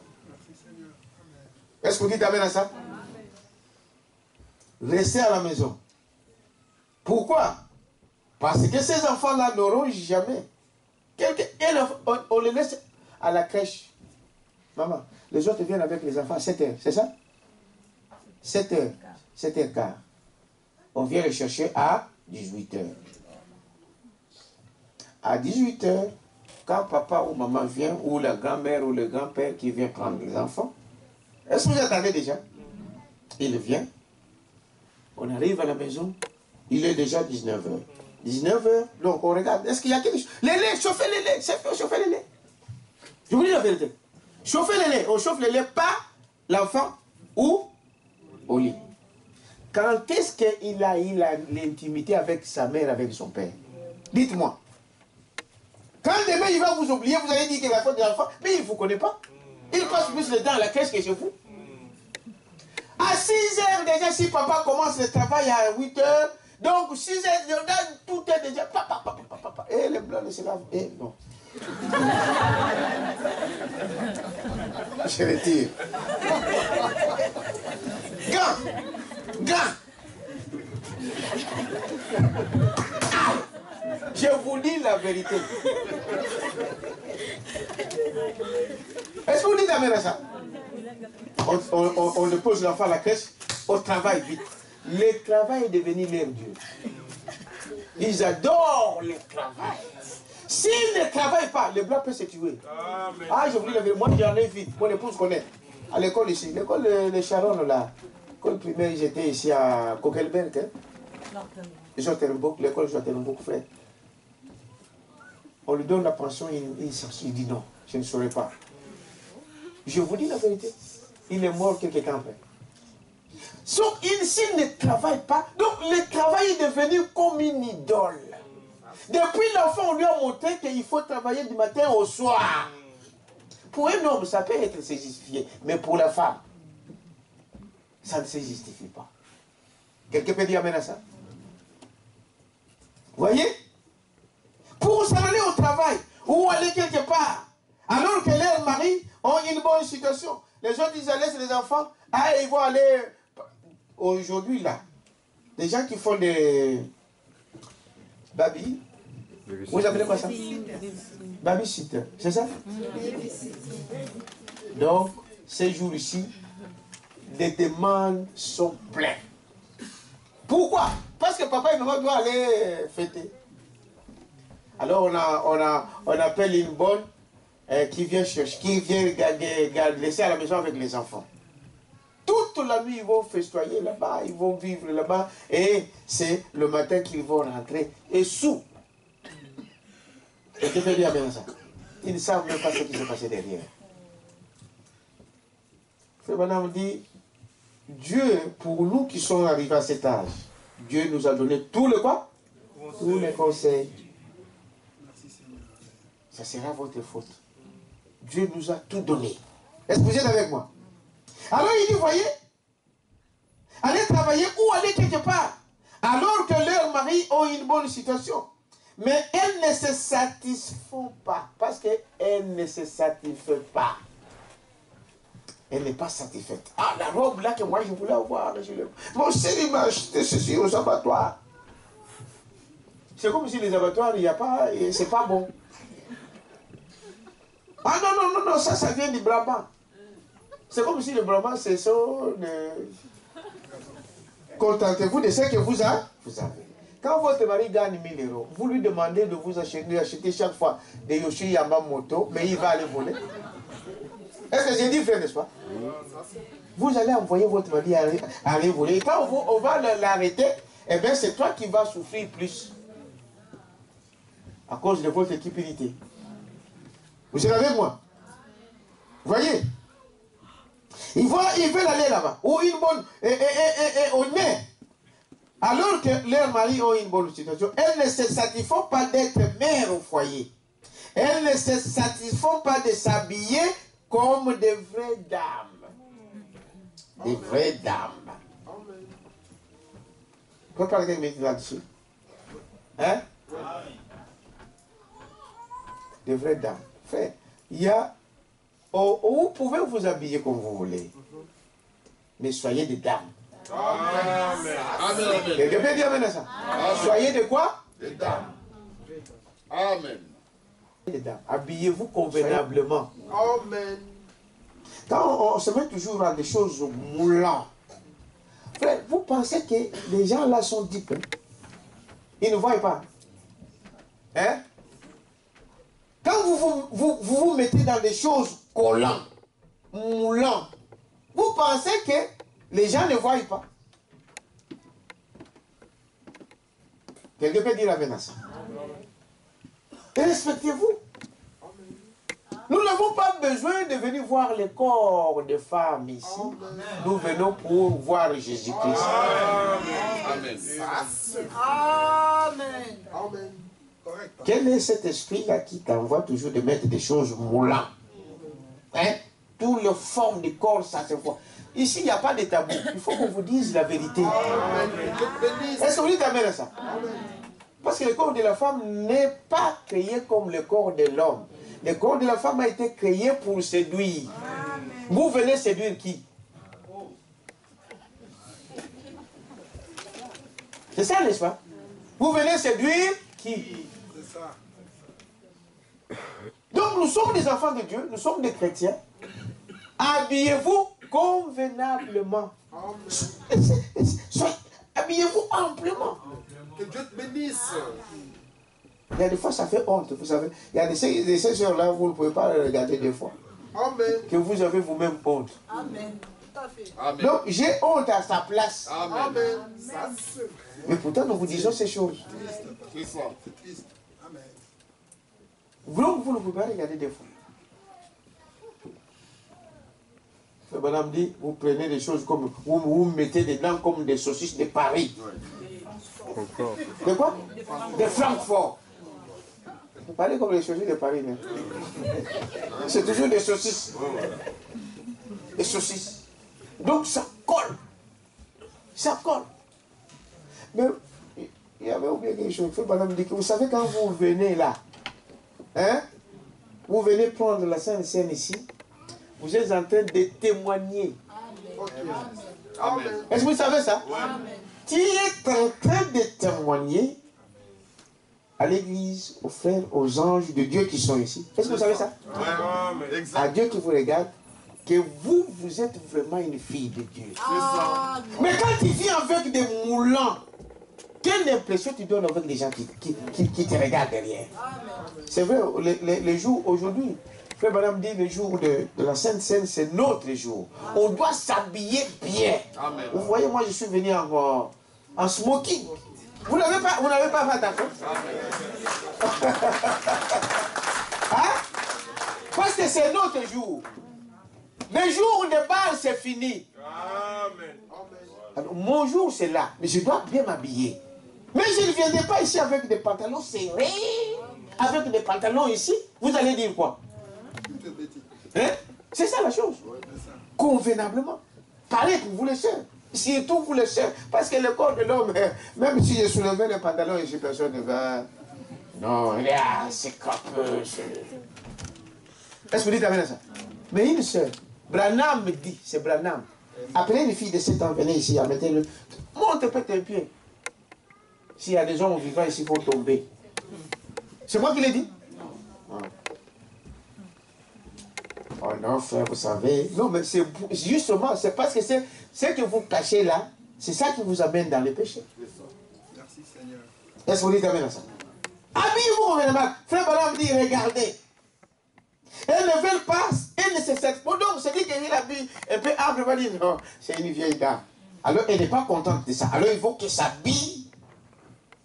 Speaker 2: Est-ce que vous dites amen à ça? Restez à la maison. Pourquoi? Parce que ces enfants-là n'auront jamais. On les laisse à la crèche. Maman, les autres viennent avec les enfants à 7 h, c'est ça? 7 h. 7h15. On vient les chercher à 18 h. À 18 h, quand papa ou maman vient, ou la grand-mère ou le grand-père qui vient prendre les enfants, est-ce que vous attendez déjà? Il vient. On arrive à la maison. Il est déjà 19 h. 19 h, donc on regarde. Est-ce qu'il y a quelque chose? Les laits, chauffez les laits. C'est fait, chauffez les laits. Je vous dis la vérité. Chauffez les laits. On chauffe les laits, pas l'enfant ou au lit. Quand est-ce qu'il a eu l'intimité avec sa mère, avec son père? Dites-moi. Quand demain il va vous oublier, vous allez dire qu'il a fait de l'enfant, mais il ne vous connaît pas. Il passe plus le temps à la crèche que chez vous. À 6 h déjà, si papa commence le travail à 8 h, donc 6 h, tout est déjà... Papa. Et les blancs se lavent. Et non. Je retire. Gars. Je vous dis la vérité. Est-ce que vous dites amen à ça? On le pose l'enfant à la crèche, on travaille vite. Le travail est devenu leur Dieu. Ils adorent le travail. S'ils ne travaillent pas, le blanc peut se tuer. Amen. Ah, je vous dis la vérité. Moi, j'en ai vite. Mon épouse connaît. À l'école ici, l'école de Sharon, là. L'école primaire, j'étais ici à Kokelberg. Hein? Jotelbourg, l'école Jotelbourg, frère. On lui donne la pension, il dit non, je ne saurais pas. Je vous dis la vérité. Il est mort quelque temps après. Sauf s'il ne travaille pas, donc le travail est devenu comme une idole. Depuis l'enfant, on lui a montré qu'il faut travailler du matin au soir. Pour un homme, ça peut être justifié, mais pour la femme, ça ne se justifie pas. Quelqu'un peut dire amen à ça? Vous voyez? Pour s'en aller au travail ou aller quelque part, alors que leurs maris ont une bonne situation. Les gens disent, laisse les enfants, ils vont aller... Aujourd'hui, là, des gens qui font des... Baby, vous appelez quoi ça? Babysitter, c'est ça? Donc, ces jours-ci, les demandes sont pleines. Pourquoi? Parce que papa et maman doivent aller fêter. Alors on appelle une bonne qui vient chercher, qui vient laisser à la maison avec les enfants. Toute la nuit, ils vont festoyer là-bas, ils vont vivre là-bas, et c'est le matin qu'ils vont rentrer, et sous. Et tu peux dire bien ça. Ils ne savent même pas ce qui s'est passé derrière. Frère Madame dit, Dieu, pour nous qui sommes arrivés à cet âge, Dieu nous a donné tout le quoi? Tous les conseils. Ça sera votre faute. Dieu nous a tout donné. Est-ce que vous êtes avec moi? Alors il dit, voyez, allez travailler ou aller quelque part, alors que leurs maris ont une bonne situation. Mais elles ne se satisfont pas, parce qu'elles ne se satisfont pas. Elle n'est pas satisfaite. Ah, la robe là que moi je voulais avoir, mon chéri m'a acheté ceci aux abattoirs. C'est comme si les abattoirs, il n'y a pas, c'est pas bon. Ah non, ça vient du Brabant. C'est comme si le Brabant, c'est ça. Contentez-vous de ce que vous avez. Quand votre mari gagne 1000 euros, vous lui demandez de vous acheter chaque fois des Yoshi Yamamoto, mais il va aller voler. Est-ce que j'ai dit frère, n'est-ce pas? Vous allez envoyer votre mari aller voler. Et quand on va l'arrêter, eh bien c'est toi qui vas souffrir plus. À cause de votre cupidité. Vous êtes avec moi? Vous voyez? Ils veulent aller là-bas. Ou une bonne... au nez. Alors que leurs maris ont une bonne situation, elles ne se satisfont pas d'être mères au foyer. Elles ne se satisfont pas de s'habiller comme des vraies dames. Des vraies dames. Pourquoi quelqu'un me dit là-dessus? Hein? Des vraies dames. Frère, il y a... vous pouvez vous habiller comme vous voulez. Mais soyez des dames.
Speaker 3: Amen.
Speaker 2: Quelqu'un peut dire amen à ça? Soyez de quoi?
Speaker 3: Des dames. Amen.
Speaker 2: Des dames. Habillez-vous convenablement.
Speaker 3: Amen.
Speaker 2: Quand on se met toujours à des choses moulantes, frère, vous pensez que les gens là sont dupes? Ils ne voient pas. Hein? Quand vous mettez dans des choses collantes, moulantes, vous pensez que les gens ne voient pas. Quelqu'un peut dire amen à ça. Et respectez-vous. Nous n'avons pas besoin de venir voir les corps de femmes ici. Nous venons pour voir Jésus-Christ.
Speaker 3: Amen.
Speaker 5: Amen.
Speaker 2: Quel est cet esprit-là qui t'envoie toujours de mettre des choses moulantes? Hein? Toutes les formes du corps, ça se voit. Ici, il n'y a pas de tabou. Il faut qu'on vous dise la vérité. Est-ce que vous dites amen à ça? Parce que le corps de la femme n'est pas créé comme le corps de l'homme. Le corps de la femme a été créé pour séduire. Vous venez séduire qui? C'est ça, n'est-ce pas? Vous venez séduire qui?
Speaker 3: C'est ça.
Speaker 2: Donc nous sommes des enfants de Dieu, nous sommes des chrétiens. Habillez-vous convenablement. Habillez-vous amplement.
Speaker 3: Que Dieu te bénisse.
Speaker 2: Il y a des fois ça fait honte, vous savez. Il y a des sœurs là, vous ne pouvez pas les regarder deux fois.
Speaker 3: Amen.
Speaker 2: que vous avez vous-même honte.
Speaker 5: Amen. Tout à fait.
Speaker 3: Amen.
Speaker 2: Donc, j'ai honte à sa place.
Speaker 3: Amen. Ça, c'est vrai.
Speaker 2: Mais pourtant, nous vous disons ces choses.
Speaker 3: C'est fort. C'est triste. Amen.
Speaker 2: Vous ne pouvez pas regarder des fois. Madame dit, vous prenez des choses comme, vous mettez dedans comme des saucisses de Paris. De quoi? De Francfort. Vous parlez comme les saucisses de Paris, mais c'est toujours des saucisses. Des saucisses. Donc ça colle. Ça colle. Mais il y avait oublié quelque chose. Madame dit que vous savez quand vous venez là, hein, vous venez prendre la Sainte Seine ici, vous êtes en train de témoigner.
Speaker 3: Amen.
Speaker 2: Est-ce que vous savez ça?
Speaker 5: Amen.
Speaker 2: Tu es en train de témoigner à l'église, aux frères, aux anges de Dieu qui sont ici. Est-ce que vous savez ça?
Speaker 3: Amen.
Speaker 2: À
Speaker 3: Exact.
Speaker 2: Dieu qui vous regarde, que vous êtes vraiment une fille de Dieu.
Speaker 5: Amen.
Speaker 2: Mais quand tu viens avec des moulants, quelle impression tu donnes avec les gens qui te regardent derrière? C'est vrai, les jours aujourd'hui, Frère Madame dit, le jour de la Sainte Seine, c'est notre jour. On doit s'habiller bien.
Speaker 3: Amen.
Speaker 2: Vous voyez, moi je suis venu en smoking. Vous n'avez pas fait attention? Hein? Parce que c'est notre jour. Le jour de bal, c'est fini.
Speaker 3: Amen.
Speaker 2: Alors, mon jour, c'est là. Mais je dois bien m'habiller. Mais je ne viendrai pas ici avec des pantalons serrés. Avec des pantalons ici. Vous allez dire quoi? Hein? C'est ça la chose. Convenablement. Parlez pour vous les sœurs. Surtout vous les sœurs. Parce que le corps de l'homme, même si je soulevais les pantalons ici, personne ne va. Non, là, c'est capeux. Est-ce que vous dites amen à ça? Mais une sœur, Branham me dit, c'est Branham. Appelez une fille de 7 ans, venez ici, mettez-le. Monte peut-être un pied. S'il y a des hommes vivants ici, il faut tomber. C'est moi qui l'ai dit? Oh non, frère, vous savez. Non, mais c'est justement, c'est parce que c'est ce que vous cachez là, c'est ça qui vous amène dans le péché.
Speaker 3: Merci Seigneur.
Speaker 2: Est-ce que vous dites amen à ça? Habillez-vous convenablement. Frère Branham dit, regardez. Elles ne veulent pas, elles ne se servent pas. Donc, c'est dit qu'elle habille un peu ample, va dire, non, c'est une vieille dame. Alors, elle n'est pas contente de ça. Alors, il faut qu'elle s'habille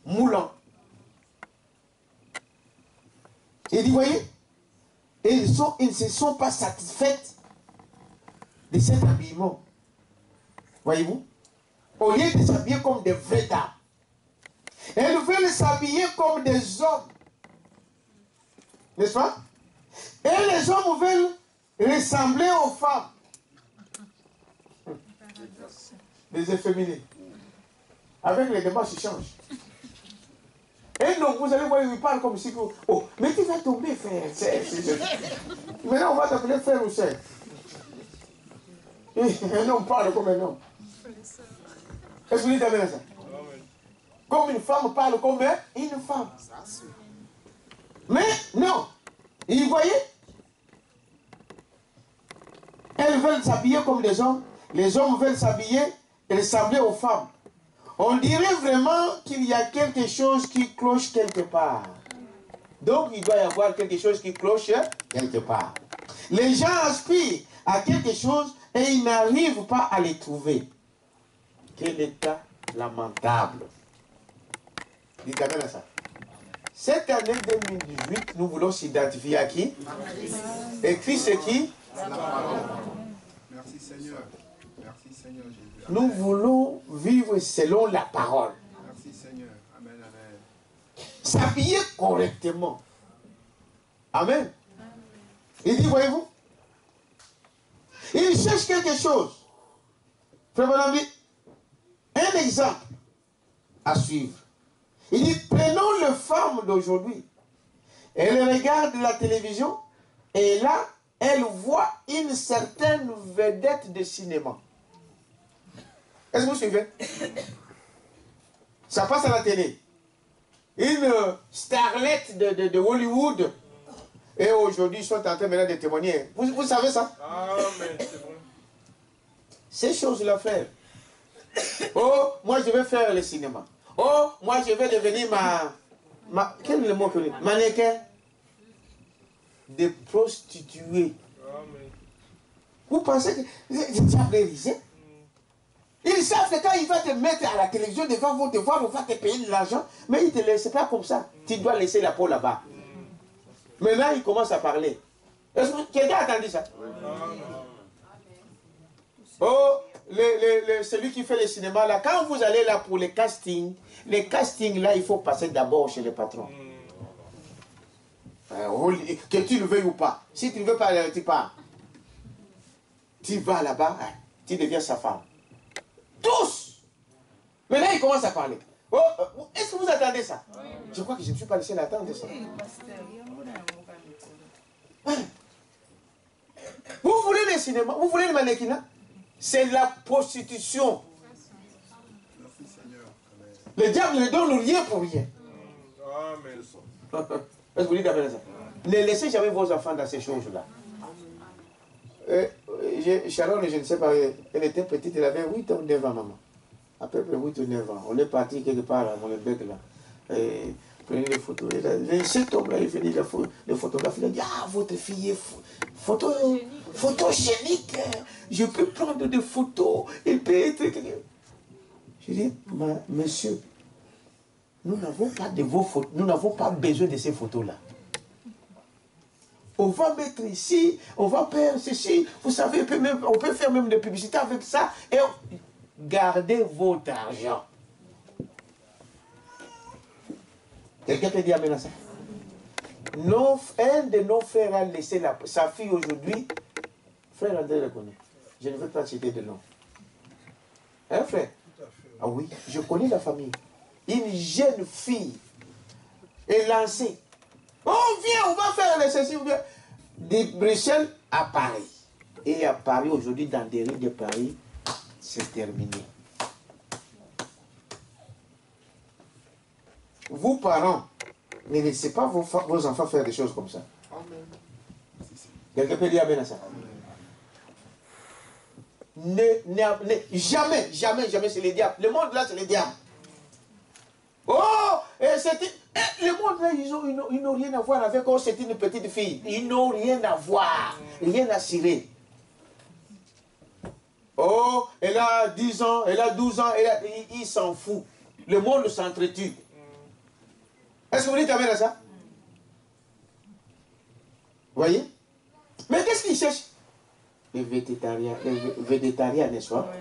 Speaker 2: moulant. Il dit, voyez, et ils ne se sont pas satisfaites de cet habillement. Voyez-vous? Au lieu de s'habiller comme des vraies dames, elles veulent s'habiller comme des hommes. N'est-ce pas? Et les hommes veulent ressembler aux femmes. Les efféminés. Avec les démarches, ils changent. Et donc, vous allez voir, ils parlent comme si... Oh, mais tu vas tomber, frère. Maintenant, on va t'appeler frère ou sœur. Un homme parle comme un homme. Est-ce que vous dites amen à ça? Comme une femme parle comme une femme. Mais non. Et vous voyez? Elles veulent s'habiller comme des hommes. Les hommes veulent s'habiller et ressembler aux femmes. On dirait vraiment qu'il y a quelque chose qui cloche quelque part. Donc, il doit y avoir quelque chose qui cloche quelque part. Les gens aspirent à quelque chose et ils n'arrivent pas à les trouver. Quel état lamentable. Dites amen à ça. Cette année 2018, nous voulons s'identifier à qui? Et Christ c'est qui?
Speaker 3: Merci Seigneur. Merci Seigneur Jésus.
Speaker 2: Nous voulons vivre selon la parole.
Speaker 3: Merci Seigneur. Amen, amen.
Speaker 2: S'habiller correctement. Amen. Il dit, voyez-vous, il cherche quelque chose. Frère Bonhomme dit, un exemple à suivre. Il dit, prenons les femmes d'aujourd'hui. Elles regardent la télévision et là, elles voient une certaine vedette de cinéma. Est-ce que vous suivez? Ça passe à la télé. Une starlette de Hollywood. Et aujourd'hui, ils sont en train maintenant de témoigner. Vous savez ça?
Speaker 3: Amen. C'est bon.
Speaker 2: Ces choses-là, frère. Oh, moi je vais faire le cinéma. Oh, moi je vais devenir quel est le mot que mannequin? Des prostituées. Vous pensez que le diable est risé? Ils savent que quand il va te mettre à la télévision devant vous, on va te payer de l'argent, mais il ne te laisse pas comme ça. Tu dois laisser la peau là-bas. Maintenant, il commence à parler. Est-ce que quelqu'un a entendu ça? Oh, celui qui fait le cinéma là, quand vous allez là pour les castings là, il faut passer d'abord chez le patron. Que tu le veuilles ou pas. Si tu ne veux pas, tu pars. Tu vas là-bas, tu deviens sa femme. Tous! Maintenant, il commence à parler. Oh, est-ce que vous attendez ça? Oui. Je crois que je ne me suis pas laissé l'attendre ça. Vous voulez le cinéma? Vous voulez le mannequinat? C'est la prostitution.
Speaker 3: Merci Seigneur.
Speaker 2: Le diable ne donne rien pour rien.
Speaker 3: Amen.
Speaker 2: Est-ce que vous dites amen à ça? Ne laissez jamais vos enfants dans ces choses-là. Sharon, je ne sais pas, elle était petite, elle avait 8 ans, 9 ans, maman. À peu près 8 ou 9 ans. On est parti quelque part à Molenbeek, là. Et prenez les photos. Cet homme-là, il venait le photographe. Il a dit, ah, votre fille est photogénique. Je peux prendre des photos. Elle peut être... Je dis, monsieur, nous n'avons pas de vos photos. Nous n'avons pas besoin de ces photos-là. On va mettre ici, on va faire ceci. Vous savez, on peut faire même des publicités avec ça. Et gardez votre argent. Quelqu'un peut dire amen à ça? Un de nos frères a laissé sa fille aujourd'hui. Frère André le connaît. Je ne veux pas citer de nom. Hein, frère? Ah oui, je connais la famille. Une jeune fille est lancée. On vient, on va faire le ceci, on vient. De Bruxelles à Paris. Et à Paris, aujourd'hui, dans des rues de Paris, c'est terminé. Vous, parents, ne laissez pas vos enfants faire des choses comme ça. Quelqu'un peut dire amen à ça? Jamais, c'est le diable. Le monde là, c'est le diable. Oh, le monde là, ils n'ont rien à voir avec oh, c'est une petite fille. Ils n'ont rien à voir, rien à cirer. Oh, elle a 10 ans, elle a 12 ans, il s'en fout. Le monde s'entretue. Est-ce que vous dites amen à ça? Vous voyez? Mais qu'est-ce qu'ils cherchent? Le végétarien, n'est-ce pas?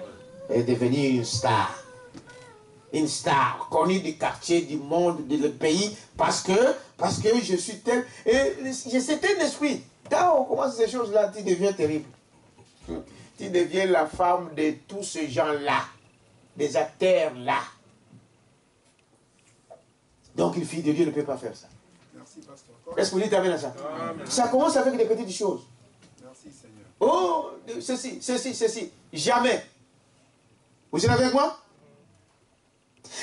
Speaker 2: Est devenu une star. Une star connue du quartier, du monde, du pays, parce que je suis tel. Et c'est un esprit. Quand on commence ces choses-là, tu deviens terrible. Tu deviens la femme de tous ces gens-là, des acteurs-là. Donc une fille de Dieu ne peut pas faire ça.
Speaker 3: Merci, pasteur.
Speaker 2: Est-ce que vous dites amen à ça? Amen. Ça commence avec des petites choses.
Speaker 3: Merci, Seigneur.
Speaker 2: Oh, ceci. Jamais. Vous êtes avec moi?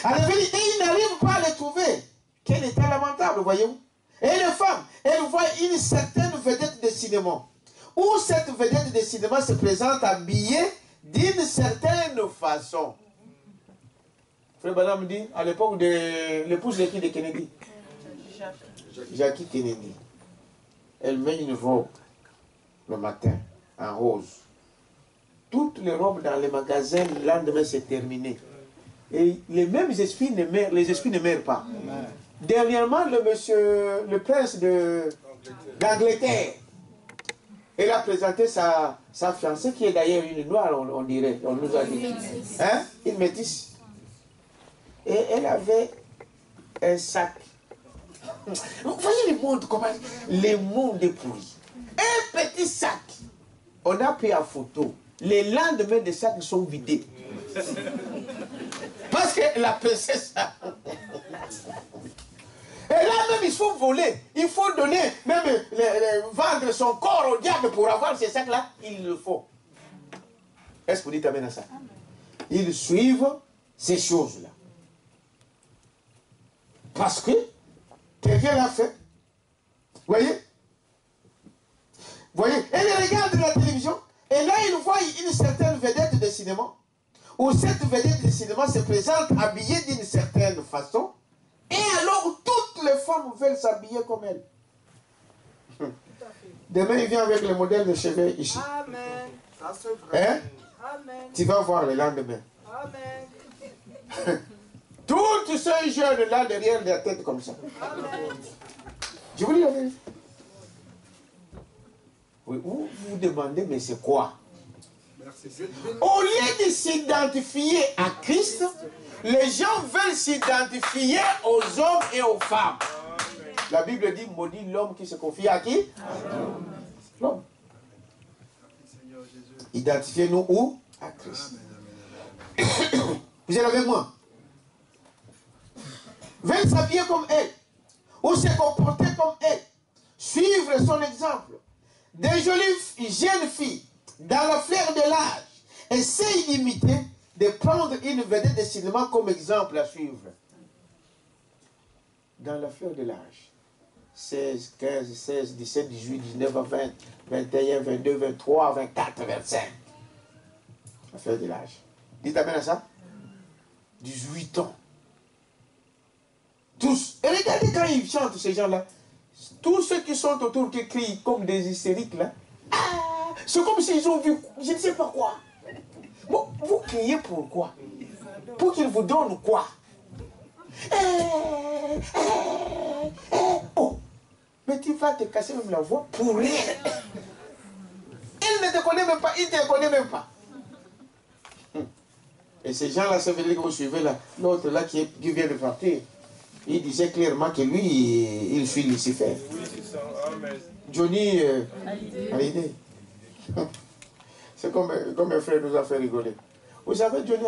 Speaker 2: Alors, il n'arrive pas à les trouver. Quel état lamentable, voyez-vous? Et les femmes, elles voient une certaine vedette de cinéma. Où cette vedette de cinéma se présente habillée d'une certaine façon. Frère Branham dit, à l'époque de l'épouse de qui de Kennedy? Jackie Kennedy. Elle met une robe le matin, en rose. Toutes les robes dans les magasins, le lendemain, c'est terminé. Et les mêmes esprits ne meurent pas. Amen. Dernièrement, le prince d'Angleterre, il a présenté sa fiancée, qui est d'ailleurs une noire, on dirait, on nous a dit. Hein? Une métisse. Et elle avait un sac. Vous voyez le monde, comment le monde est pourri. Un petit sac. On a pris en photo. Les lendemains des sacs sont vidés. Parce que la princesse... Et là même, il faut voler. Il faut donner, même vendre son corps au diable pour avoir ces sacs-là. Il le faut. Est-ce que vous dites amen à ça? Ils suivent ces choses-là. Parce que quelqu'un l'a fait. Voyez? Voyez? Et ils regardent la télévision. Et là, ils voient une certaine vedette de cinéma. Où cette vedette de cinéma se présente habillée d'une certaine façon. Et alors, toutes les femmes veulent s'habiller comme elle. Demain, il vient avec le modèle de cheveux ici.
Speaker 5: Amen. Ça c'est vrai.
Speaker 2: Hein?
Speaker 5: Amen.
Speaker 2: Tu vas voir le lendemain.
Speaker 5: Amen.
Speaker 2: Tous ces jeunes là derrière la tête comme ça.
Speaker 5: Amen.
Speaker 2: Je vous dis la vérité. Oui, vous vous demandez, mais c'est quoi?
Speaker 3: Merci.
Speaker 2: Au lieu de s'identifier à Christ, les gens veulent s'identifier aux hommes et aux femmes.
Speaker 3: Amen.
Speaker 2: La Bible dit, maudit l'homme qui se confie à qui? L'homme.
Speaker 3: Seigneur Jésus.
Speaker 2: Identifiez-nous où? À Christ. Vous êtes avec moi? Veulent s'habiller comme elle, ou se comporter comme elle, suivre son exemple. Des jolies jeunes filles, dans la fleur de l'âge, essayent d'imiter, de prendre une vedette de cinéma comme exemple à suivre. Dans la fleur de l'âge, 16, 15, 16, 17, 18, 19, 20, 21, 22, 23, 24, 25. La fleur de l'âge. Dites amen à ça? 18 ans. Tous. Et regardez quand ils chantent, ces gens-là. Tous ceux qui sont autour, qui crient comme des hystériques, là. Ah, c'est comme s'ils ont vu, je ne sais pas quoi. Vous criez pourquoi? Pour qu'ils vous donnent quoi? Oh, mais tu vas te casser même la voix pour rien. Il ne te connaît même pas, il ne te connaît même pas. Et ces gens-là, ça veut dire que vous suivez là, l'autre là qui vient de partir. Il disait clairement que lui, il suit Lucifer.
Speaker 3: Oui, c'est ça. Amen.
Speaker 2: Johnny Hallyday. C'est comme un frère nous a fait rigoler. Vous savez, Johnny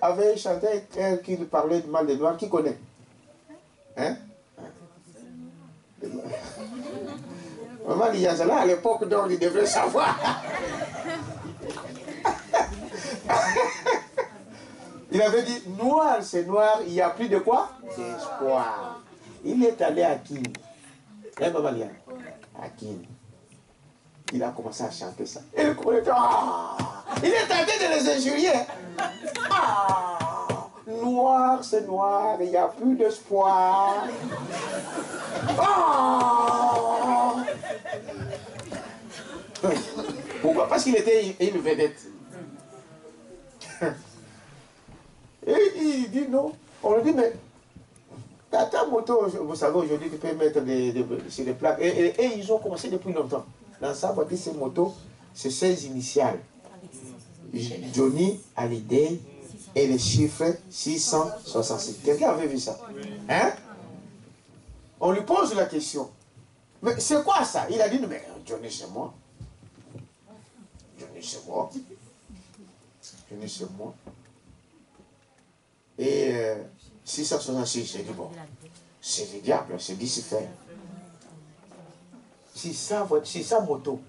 Speaker 2: avait chanté un qui parlait du mal des Noirs. Qui connaît? Hein? Maman Liazala, à l'époque, donc, il devrait savoir. Il avait dit, noir, c'est noir, il n'y a plus de quoi? D'espoir. Il est allé à Kin. Hein, Maman Liazala? À Kin. Il a commencé à chanter ça. Et le il est tenté de les injurier. Ah, noir, c'est noir, il n'y a plus d'espoir. Ah. Pourquoi? Parce qu'il était une vedette. Et il dit non. On lui dit, mais ta moto, vous savez, aujourd'hui, tu peux mettre sur des plaques. Et ils ont commencé depuis longtemps. Dans sa voiture, ces motos, c'est 16 initiales. Johnny Hallyday et le chiffre 666. Quelqu'un avait vu ça? Hein? On lui pose la question. Mais c'est quoi ça? Il a dit, mais Johnny, c'est moi. Johnny, c'est moi. Johnny, c'est moi. Et 666, j'ai dit, bon, c'est le diable, c'est Lucifer. C'est sa moto.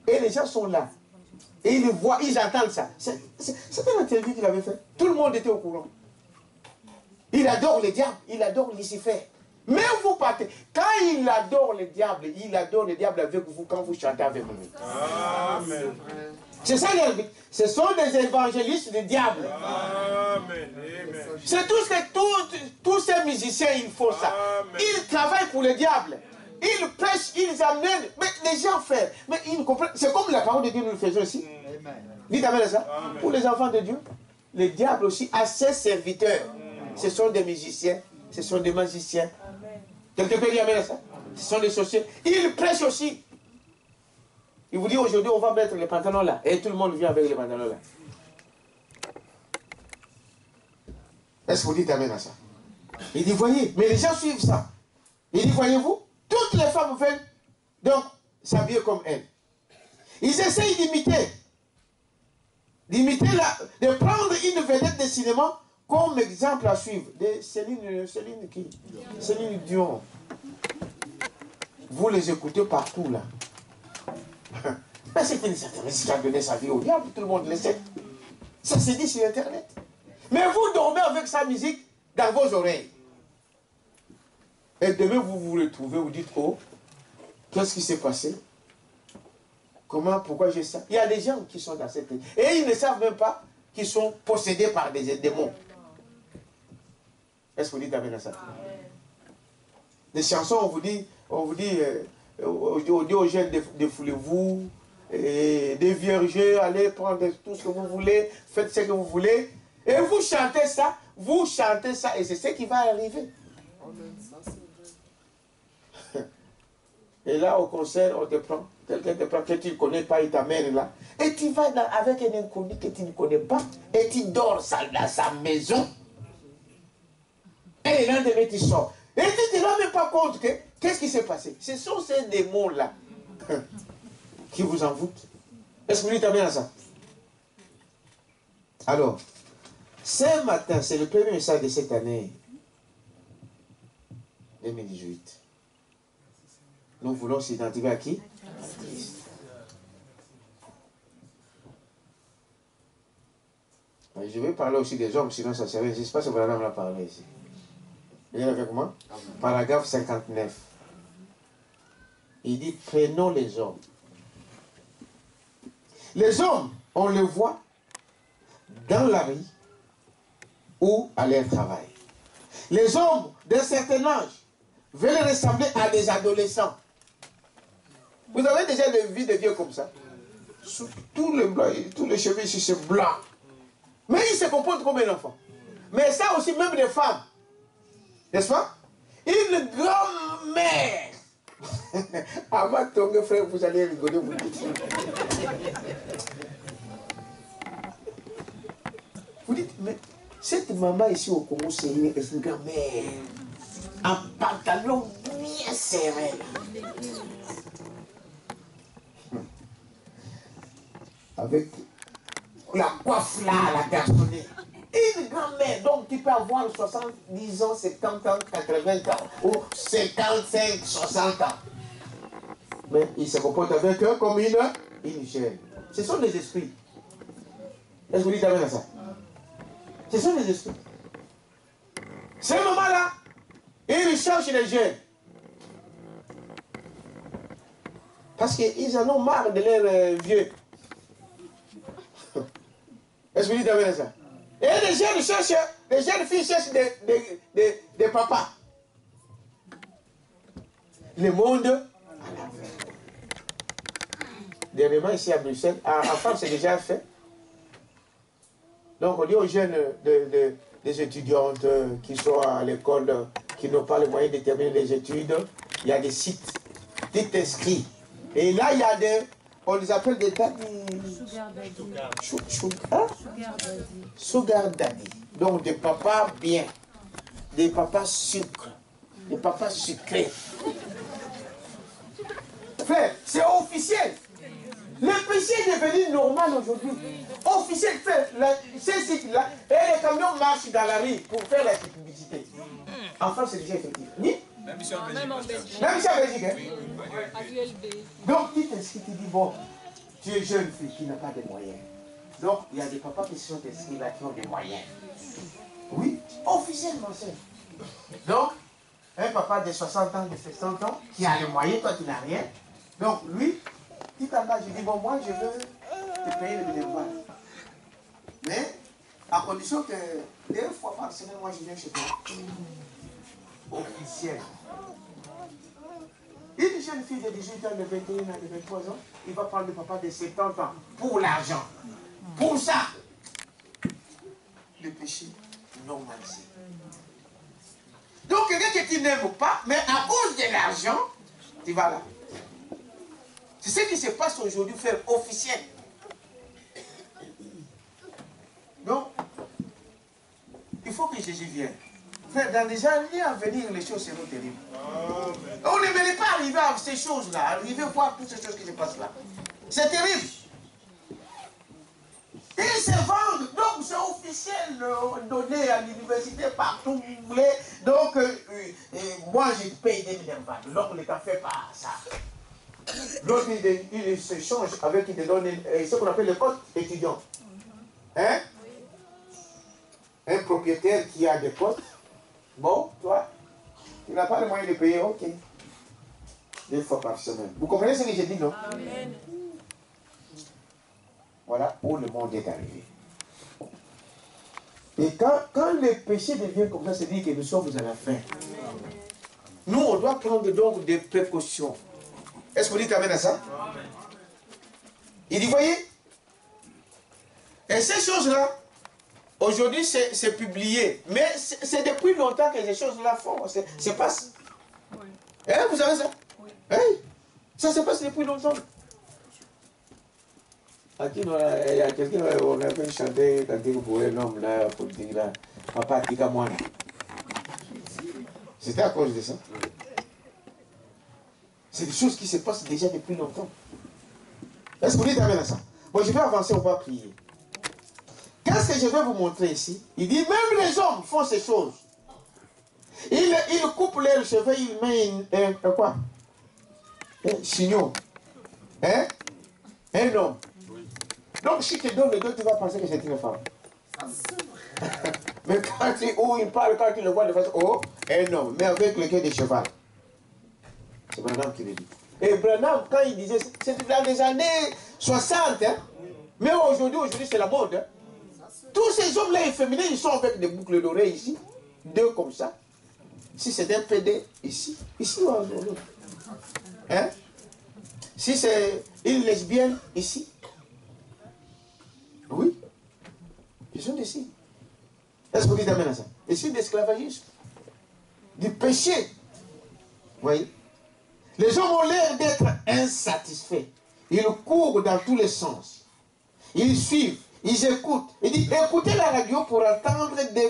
Speaker 2: Et les gens sont là. Et ils le voient, ils entendent ça. C'était la télévision qu'il avait fait. Tout le monde était au courant. Il adore le diable, il adore Lucifer. Mais vous partez. Quand il adore le diable avec vous quand vous chantez avec lui.
Speaker 3: Amen.
Speaker 2: C'est ça le but. Ce sont des évangélistes du diable.
Speaker 3: Amen.
Speaker 2: C'est tout ce que tous ces musiciens, ils font ça.
Speaker 3: Amen.
Speaker 2: Ils travaillent pour le diable. Ils prêchent, ils amènent. Mais les gens font. Mais ils ne comprennent. C'est comme la parole de Dieu nous le faisons aussi. Dites amen à ça.
Speaker 3: Amen.
Speaker 2: Pour les enfants de Dieu, le diable aussi a ses serviteurs. Ce sont des musiciens, ce sont des magiciens. Quelqu'un peut dire amen à ça? Ce sont des sorciers. Ils prêchent aussi. Il vous dit aujourd'hui, on va mettre les pantalons là. Et tout le monde vient avec les pantalons là. Est-ce que vous dites amen à ça? Il dit, voyez, mais les gens suivent ça. Il dit, voyez-vous, toutes les femmes veulent donc s'habiller comme elles. Ils essayent d'imiter. De prendre une vedette de cinéma comme exemple à suivre. De Céline qui? Céline Dion. Vous les écoutez partout là. Mais c'est une certaine qui a donné sa vie au diable, tout le monde le sait. Ça se dit sur Internet. Mais vous dormez avec sa musique dans vos oreilles. Et demain vous vous retrouvez, vous dites, oh, qu'est-ce qui s'est passé? Comment, pourquoi j'ai ça? Il y a des gens qui sont dans cette... Et ils ne savent même pas qu'ils sont possédés par des démons. Est-ce que vous dites amen à ça? Les chansons, on vous dit on dit aux jeunes, défoulez-vous, des vierges, allez prendre tout ce que vous voulez, faites ce que vous voulez. Et vous chantez ça, et c'est ce qui va arriver. Et là, au concert, on te prend, quelqu'un te prend que tu ne connais pas, il t'amène là. Et tu vas avec un inconnu que tu ne connais pas, et tu dors dans sa maison. Et le lendemain, tu sors. Et tu ne te rends même pas compte que, qu'est-ce qui s'est passé? Ce sont ces démons-là qui vous envoûtent. Est-ce que vous dites bien à ça? Alors, ce matin, c'est le premier message de cette année 2018. Nous voulons s'identifier à qui? Je vais parler aussi des hommes, sinon ça serait... Je ne sais pas si Branham l'a parlé ici. Vous êtes avec moi? Paragraphe 59. Il dit, prenons les hommes. Les hommes, on les voit dans la rue ou à leur travail. Les hommes d'un certain âge veulent ressembler à des adolescents. Vous avez déjà des vies de vieux comme ça? Tous les cheveux ici, c'est blanc. Mais ils se comportent comme un enfant. Mais ça aussi, même des femmes. N'est-ce pas? Une grand-mère. Avant ton frère, vous allez rigoler, vous dites. Vous dites, mais cette maman ici au Congo, c'est une grand-mère. Un pantalon bien serré. Avec la coiffe là, la garçonnée. Une grand-mère, donc tu peux avoir 70 ans, 70 ans, 80 ans, ou 55, 60 ans. Mais il se comporte avec eux comme une chair. Ce sont des esprits. Est-ce que vous dites avec ça? Ce sont des esprits. Ce moment-là, ils cherchent les jeunes. Parce qu'ils en ont marre de leurs vieux. Est-ce que vous dites avec ça? Et les jeunes cherchent, les jeunes filles cherchent des papas. Le monde à l'envers. Dernièrement, ici à Bruxelles, en France, c'est déjà fait. Donc, on dit aux jeunes, des étudiantes qui sont à l'école, qui n'ont pas les moyens de terminer les études, il y a des sites. Tu t'inscris. Et là, il y a des... On les appelle des daddy. Sugar daddy. Donc des papas bien. Des papas sucre. Des papas sucrés. Frère, c'est officiel. Le péché est devenu normal aujourd'hui. Officiel, frère. Ces sites-là, et les camions marchent dans la rue pour faire la publicité. En France, c'est déjà effectif. Oui?
Speaker 3: Même ici en Belgique.
Speaker 2: Même ici en Belgique, hein?
Speaker 3: Oui.
Speaker 2: Donc, tu t'inscris, tu dis, bon, tu es jeune fille qui n'a pas de moyens. Donc, il y a des papas qui se sont inscrits là, qui ont des moyens. Oui, officiellement, c'est. Donc, un papa de 60 ans, de 60 ans, qui a les moyens, toi tu n'as rien. Donc, lui, tu t'en vas, je dis, bon, moi, je veux te payer le bénévolat. Mais, à condition que 2 fois par semaine, moi, je viens chez toi. Officiel. Une jeune fille de 18 ans, de 21 ans, de 23 ans, il va prendre le papa de 70 ans pour l'argent. Pour ça, le péché normalisé. Donc, quelqu'un que tu n'aimes pas, mais à cause de l'argent, tu vas là. C'est ce qui se passe aujourd'hui, frère, officiel. Donc, il faut que Jésus vienne. Frère, dans les années à venir, les choses seront terribles. Amen. On ne mérite pas arriver à ces choses-là, arriver à voir toutes ces choses qui se passent là. C'est terrible. Ils se vendent, donc c'est officiel, donné à l'université partout où vous voulez. Donc, moi je paye des minervales, donc l'État ne fait pas ça. Donc il se change avec, il te donne ce qu'on appelle le code étudiant. Hein? Un propriétaire qui a des postes. Bon, toi, tu n'as pas le moyen de payer, ok. 2 fois par semaine. Vous comprenez ce que j'ai dit, non? Amen. Voilà où le monde est arrivé. Et quand le péché devient comme ça, c'est dire que nous sommes à la fin. Nous, on doit prendre donc des précautions. Est-ce que vous dites amen à ça? Il dit, voyez, et ces choses-là, aujourd'hui, c'est publié. Mais c'est depuis longtemps que ces choses-là font. C'est passe. Hein, vous savez ça? Oui. Hein? Ça se passe depuis longtemps. Il y a quelqu'un qui a fait chanter quand il voulait l'homme là, pour dire là, papa, tika moi. C'était à cause de ça. C'est des choses qui se passent déjà depuis longtemps. Est-ce que vous dites amen à ça? Bon, je vais avancer, on va prier. Qu'est-ce que je vais vous montrer ici? Il dit, même les hommes font ces choses. Ils coupent leurs cheveux, ils mettent quoi? Un chignon. Hein? Un homme. Donc, si tu donnes le dos, tu vas penser que c'est une femme. Mais quand il parle, quand tu le vois de façon, oh, un homme, mais avec le cœur de cheval. C'est Branham qui le dit. Et Branham, quand il disait, c'était dans les années 60, hein? Mais aujourd'hui, c'est la mode. Hein? Tous ces hommes-là efféminés, ils sont avec des boucles d'oreilles ici, deux comme ça. Si c'est un PD, ici, hein? Si c'est une lesbienne, ici. Oui. Ils sont ici. Est-ce que vous dites amen à ça? Et c'est l'esclavagisme. Du péché. Vous voyez? Les hommes ont l'air d'être insatisfaits. Ils courent dans tous les sens. Ils suivent, ils écoutent. Il dit, écoutez la radio pour entendre des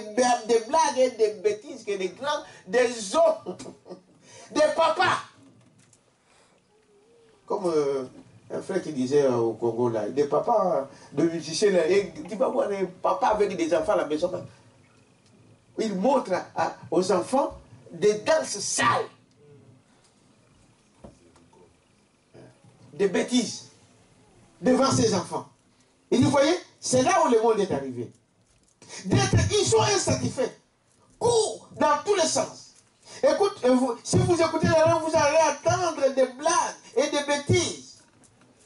Speaker 2: blagues et des bêtises que des grands, des hommes, des papas. Comme un frère qui disait au Congo, là, des papas de musiciens, là, et tu vas voir des papas avec des enfants à la maison. Ils montrent aux enfants des danses sales. Des bêtises devant ses enfants. Et vous voyez, c'est là où le monde est arrivé. Ils sont insatisfaits. Courent dans tous les sens. Écoute, si vous écoutez la langue, vous allez entendre des blagues et des bêtises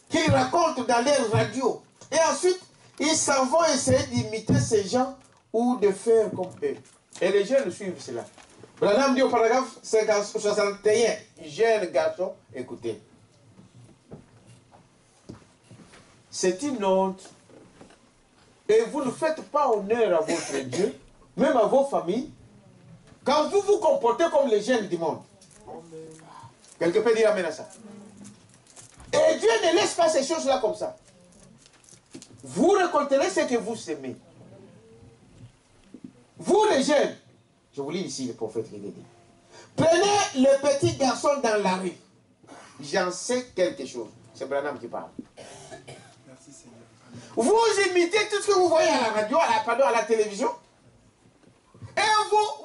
Speaker 2: qu'ils racontent dans leurs radios. Et ensuite, ils s'en vont essayer d'imiter ces gens ou de faire comme eux. Et les jeunes suivent cela. Branham dit au paragraphe 61, jeunes garçons, écoutez. C'est une honte. Et vous ne faites pas honneur à votre Dieu, même à vos familles, quand vous vous comportez comme les jeunes du monde. Quelqu'un peut dire amen à ça. Et Dieu ne laisse pas ces choses-là comme ça. Vous récolterez ce que vous semez. Vous les jeunes, je vous lis ici le prophète qui dit, prenez le petit garçon dans la rue. J'en sais quelque chose. C'est Branham qui parle. Vous imitez tout ce que vous voyez à la radio, à la télévision. Et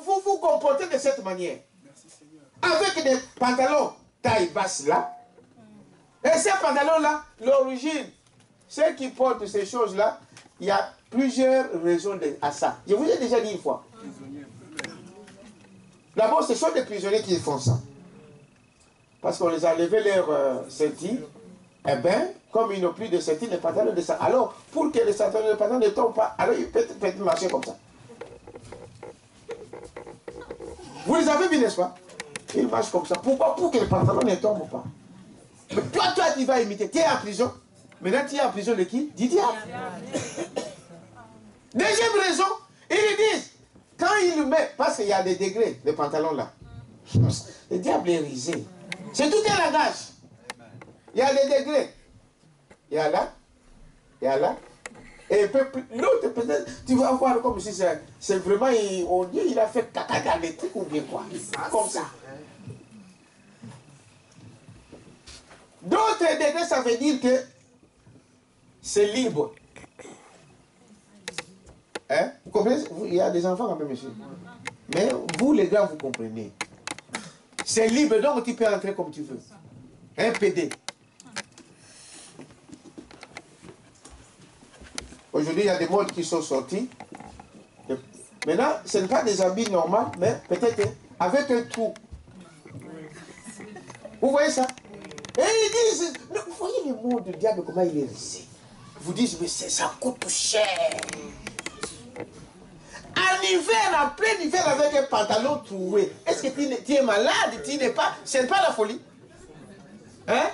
Speaker 2: vous vous comportez de cette manière. Avec des pantalons taille basse là. Et ces pantalons-là, l'origine, ceux qui portent ces choses-là, il y a plusieurs raisons à ça. Je vous ai déjà dit une fois. D'abord, ce sont des prisonniers qui font ça. Parce qu'on les a levé leur ceinture. Eh bien, comme ils n'ont plus de ceinture, les pantalons descendent. Alors, pour que les pantalons ne tombent pas, alors ils peuvent marcher comme ça. Vous les avez vus, n'est-ce pas? Ils marchent comme ça. Pourquoi? Pour que les pantalons ne tombent pas. Mais toi, tu vas imiter. Tu es en prison. Maintenant, tu es en prison de qui? Du diable. Deuxième raison, ils disent, quand ils le mettent, parce qu'il y a des degrés, les pantalons là. Le diable est risé. C'est tout un langage. Il y a des degrés. Il y a là, il y a là. Et l'autre, peut-être, tu vas voir comme si c'est vraiment, on dit, il a fait caca dans les trucs ou bien quoi. Comme ça. D'autres degrés, ça veut dire que c'est libre. Hein? Vous comprenez? Il y a des enfants quand même ici. Mais vous, les gars, vous comprenez. C'est libre, donc tu peux entrer comme tu veux. Un PD. Aujourd'hui, il y a des modes qui sont sortis. Maintenant, ce n'est pas des habits normaux, mais peut-être avec un trou. Vous voyez ça? Et ils disent, vous voyez le mot du diable, comment il est resté. Vous dites, mais ça coûte cher. En hiver, en plein hiver, avec un pantalon troué, est-ce que tu es malade? Tu n'es pas, ce n'est pas la folie. Hein?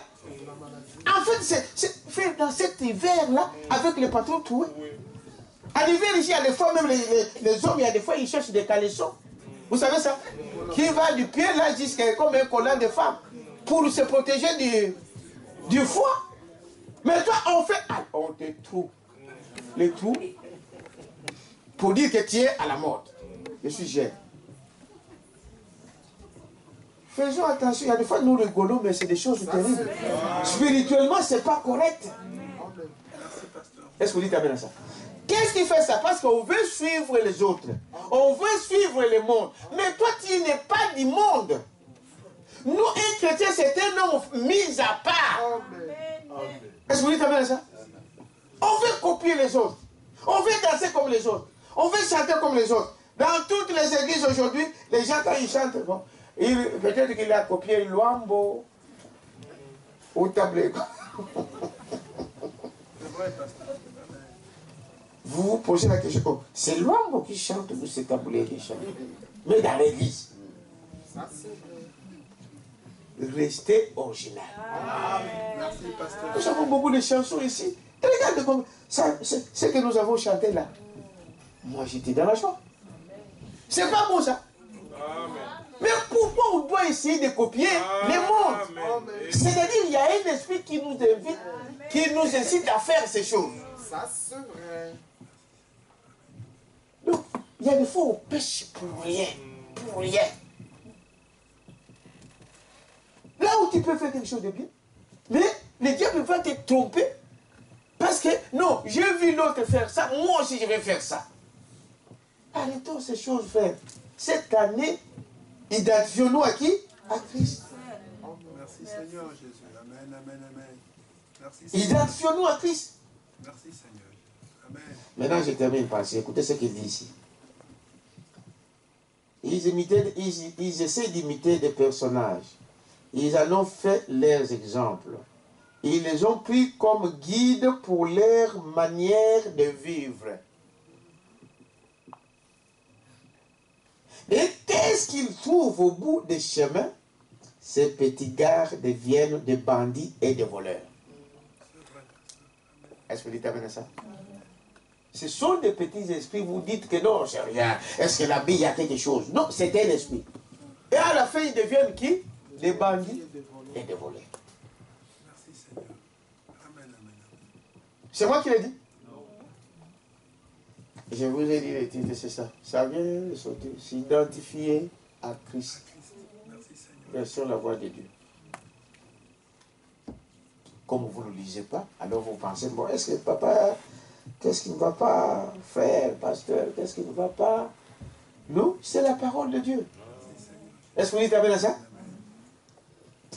Speaker 2: En fait, c'est dans cet hiver-là, avec les patrons troués. À l'hiver, ici, il y a des fois, même les hommes, il y a des fois, ils cherchent des caleçons. Vous savez ça? Qui va du pied là jusqu'à comme un collant de femme. Pour se protéger du froid. Mais toi, on fait... Ah, on te trouve. Les trous. Pour dire que tu es à la mode. Je suis jeune. Faisons attention. Il y a des fois, nous rigolons, mais c'est des choses terribles. Spirituellement, c'est pas correct. Est-ce que vous dites amen à ça? Qu'est-ce qui fait ça? Parce qu'on veut suivre les autres. On veut suivre le monde. Mais toi, tu n'es pas du monde. Nous, un chrétien, c'est un homme mis à part. Est-ce que vous dites amen à ça? On veut copier les autres. On veut danser comme les autres. On veut chanter comme les autres. Dans toutes les églises aujourd'hui, les gens, quand ils chantent, bon, peut-être qu'il a copié Luambo ou Tablé. Vous vous posez la question, oh, c'est Luambo qui chante ou c'est Tablé qui chante? Mais dans l'église, restez original.
Speaker 5: Merci, pasteur.
Speaker 2: Nous avons beaucoup de chansons ici. Regardez comme ce que nous avons chanté là. Moi, j'étais dans la joie. C'est pas bon ça. Mais pourquoi on doit essayer de copier les mondes? C'est-à-dire qu'il y a un esprit qui nous invite, qui nous incite à faire ces choses.
Speaker 5: Ça, c'est vrai.
Speaker 2: Donc, il y a des fois où on pêche pour rien. Pour rien. Là où tu peux faire quelque chose de bien. Mais le diable va te tromper. Parce que, non, j'ai vu l'autre faire ça, moi aussi je vais faire ça. Arrêtons ces choses, frère. Cette année, identifions-nous à qui? À Christ.
Speaker 5: Merci Seigneur Jésus. Amen, amen, amen. Merci Seigneur.
Speaker 2: Identifions-nous à Christ.
Speaker 5: Merci Seigneur. Amen.
Speaker 2: Maintenant, je termine par ça. Écoutez ce qu'il dit ici. Ils essaient d'imiter des personnages. Ils en ont fait leurs exemples. Ils les ont pris comme guides pour leur manière de vivre. Et qu'est-ce qu'ils trouvent au bout des chemins? Ces petits gars deviennent des bandits et des voleurs. Est-ce que vous dites amen à ça? Ce sont des petits esprits, vous dites que non, c'est rien. Est-ce que là-bas, il y a quelque chose? Non, c'est un esprit. Et à la fin, ils deviennent qui? Des bandits et des voleurs.
Speaker 5: Merci Seigneur. Amen, amen.
Speaker 2: C'est moi qui l'ai dit? Je vous ai dit le titre, c'est ça. Ça vient de sortir. S'identifier à Christ.
Speaker 5: Merci Seigneur.
Speaker 2: Version la voix de Dieu. Comme vous ne le lisez pas, alors vous pensez, bon, est-ce que papa, qu'est-ce qui ne va pas, frère, pasteur, qu'est-ce qui ne va pas? Non, c'est la parole de Dieu. Est-ce que vous dites amen à ça?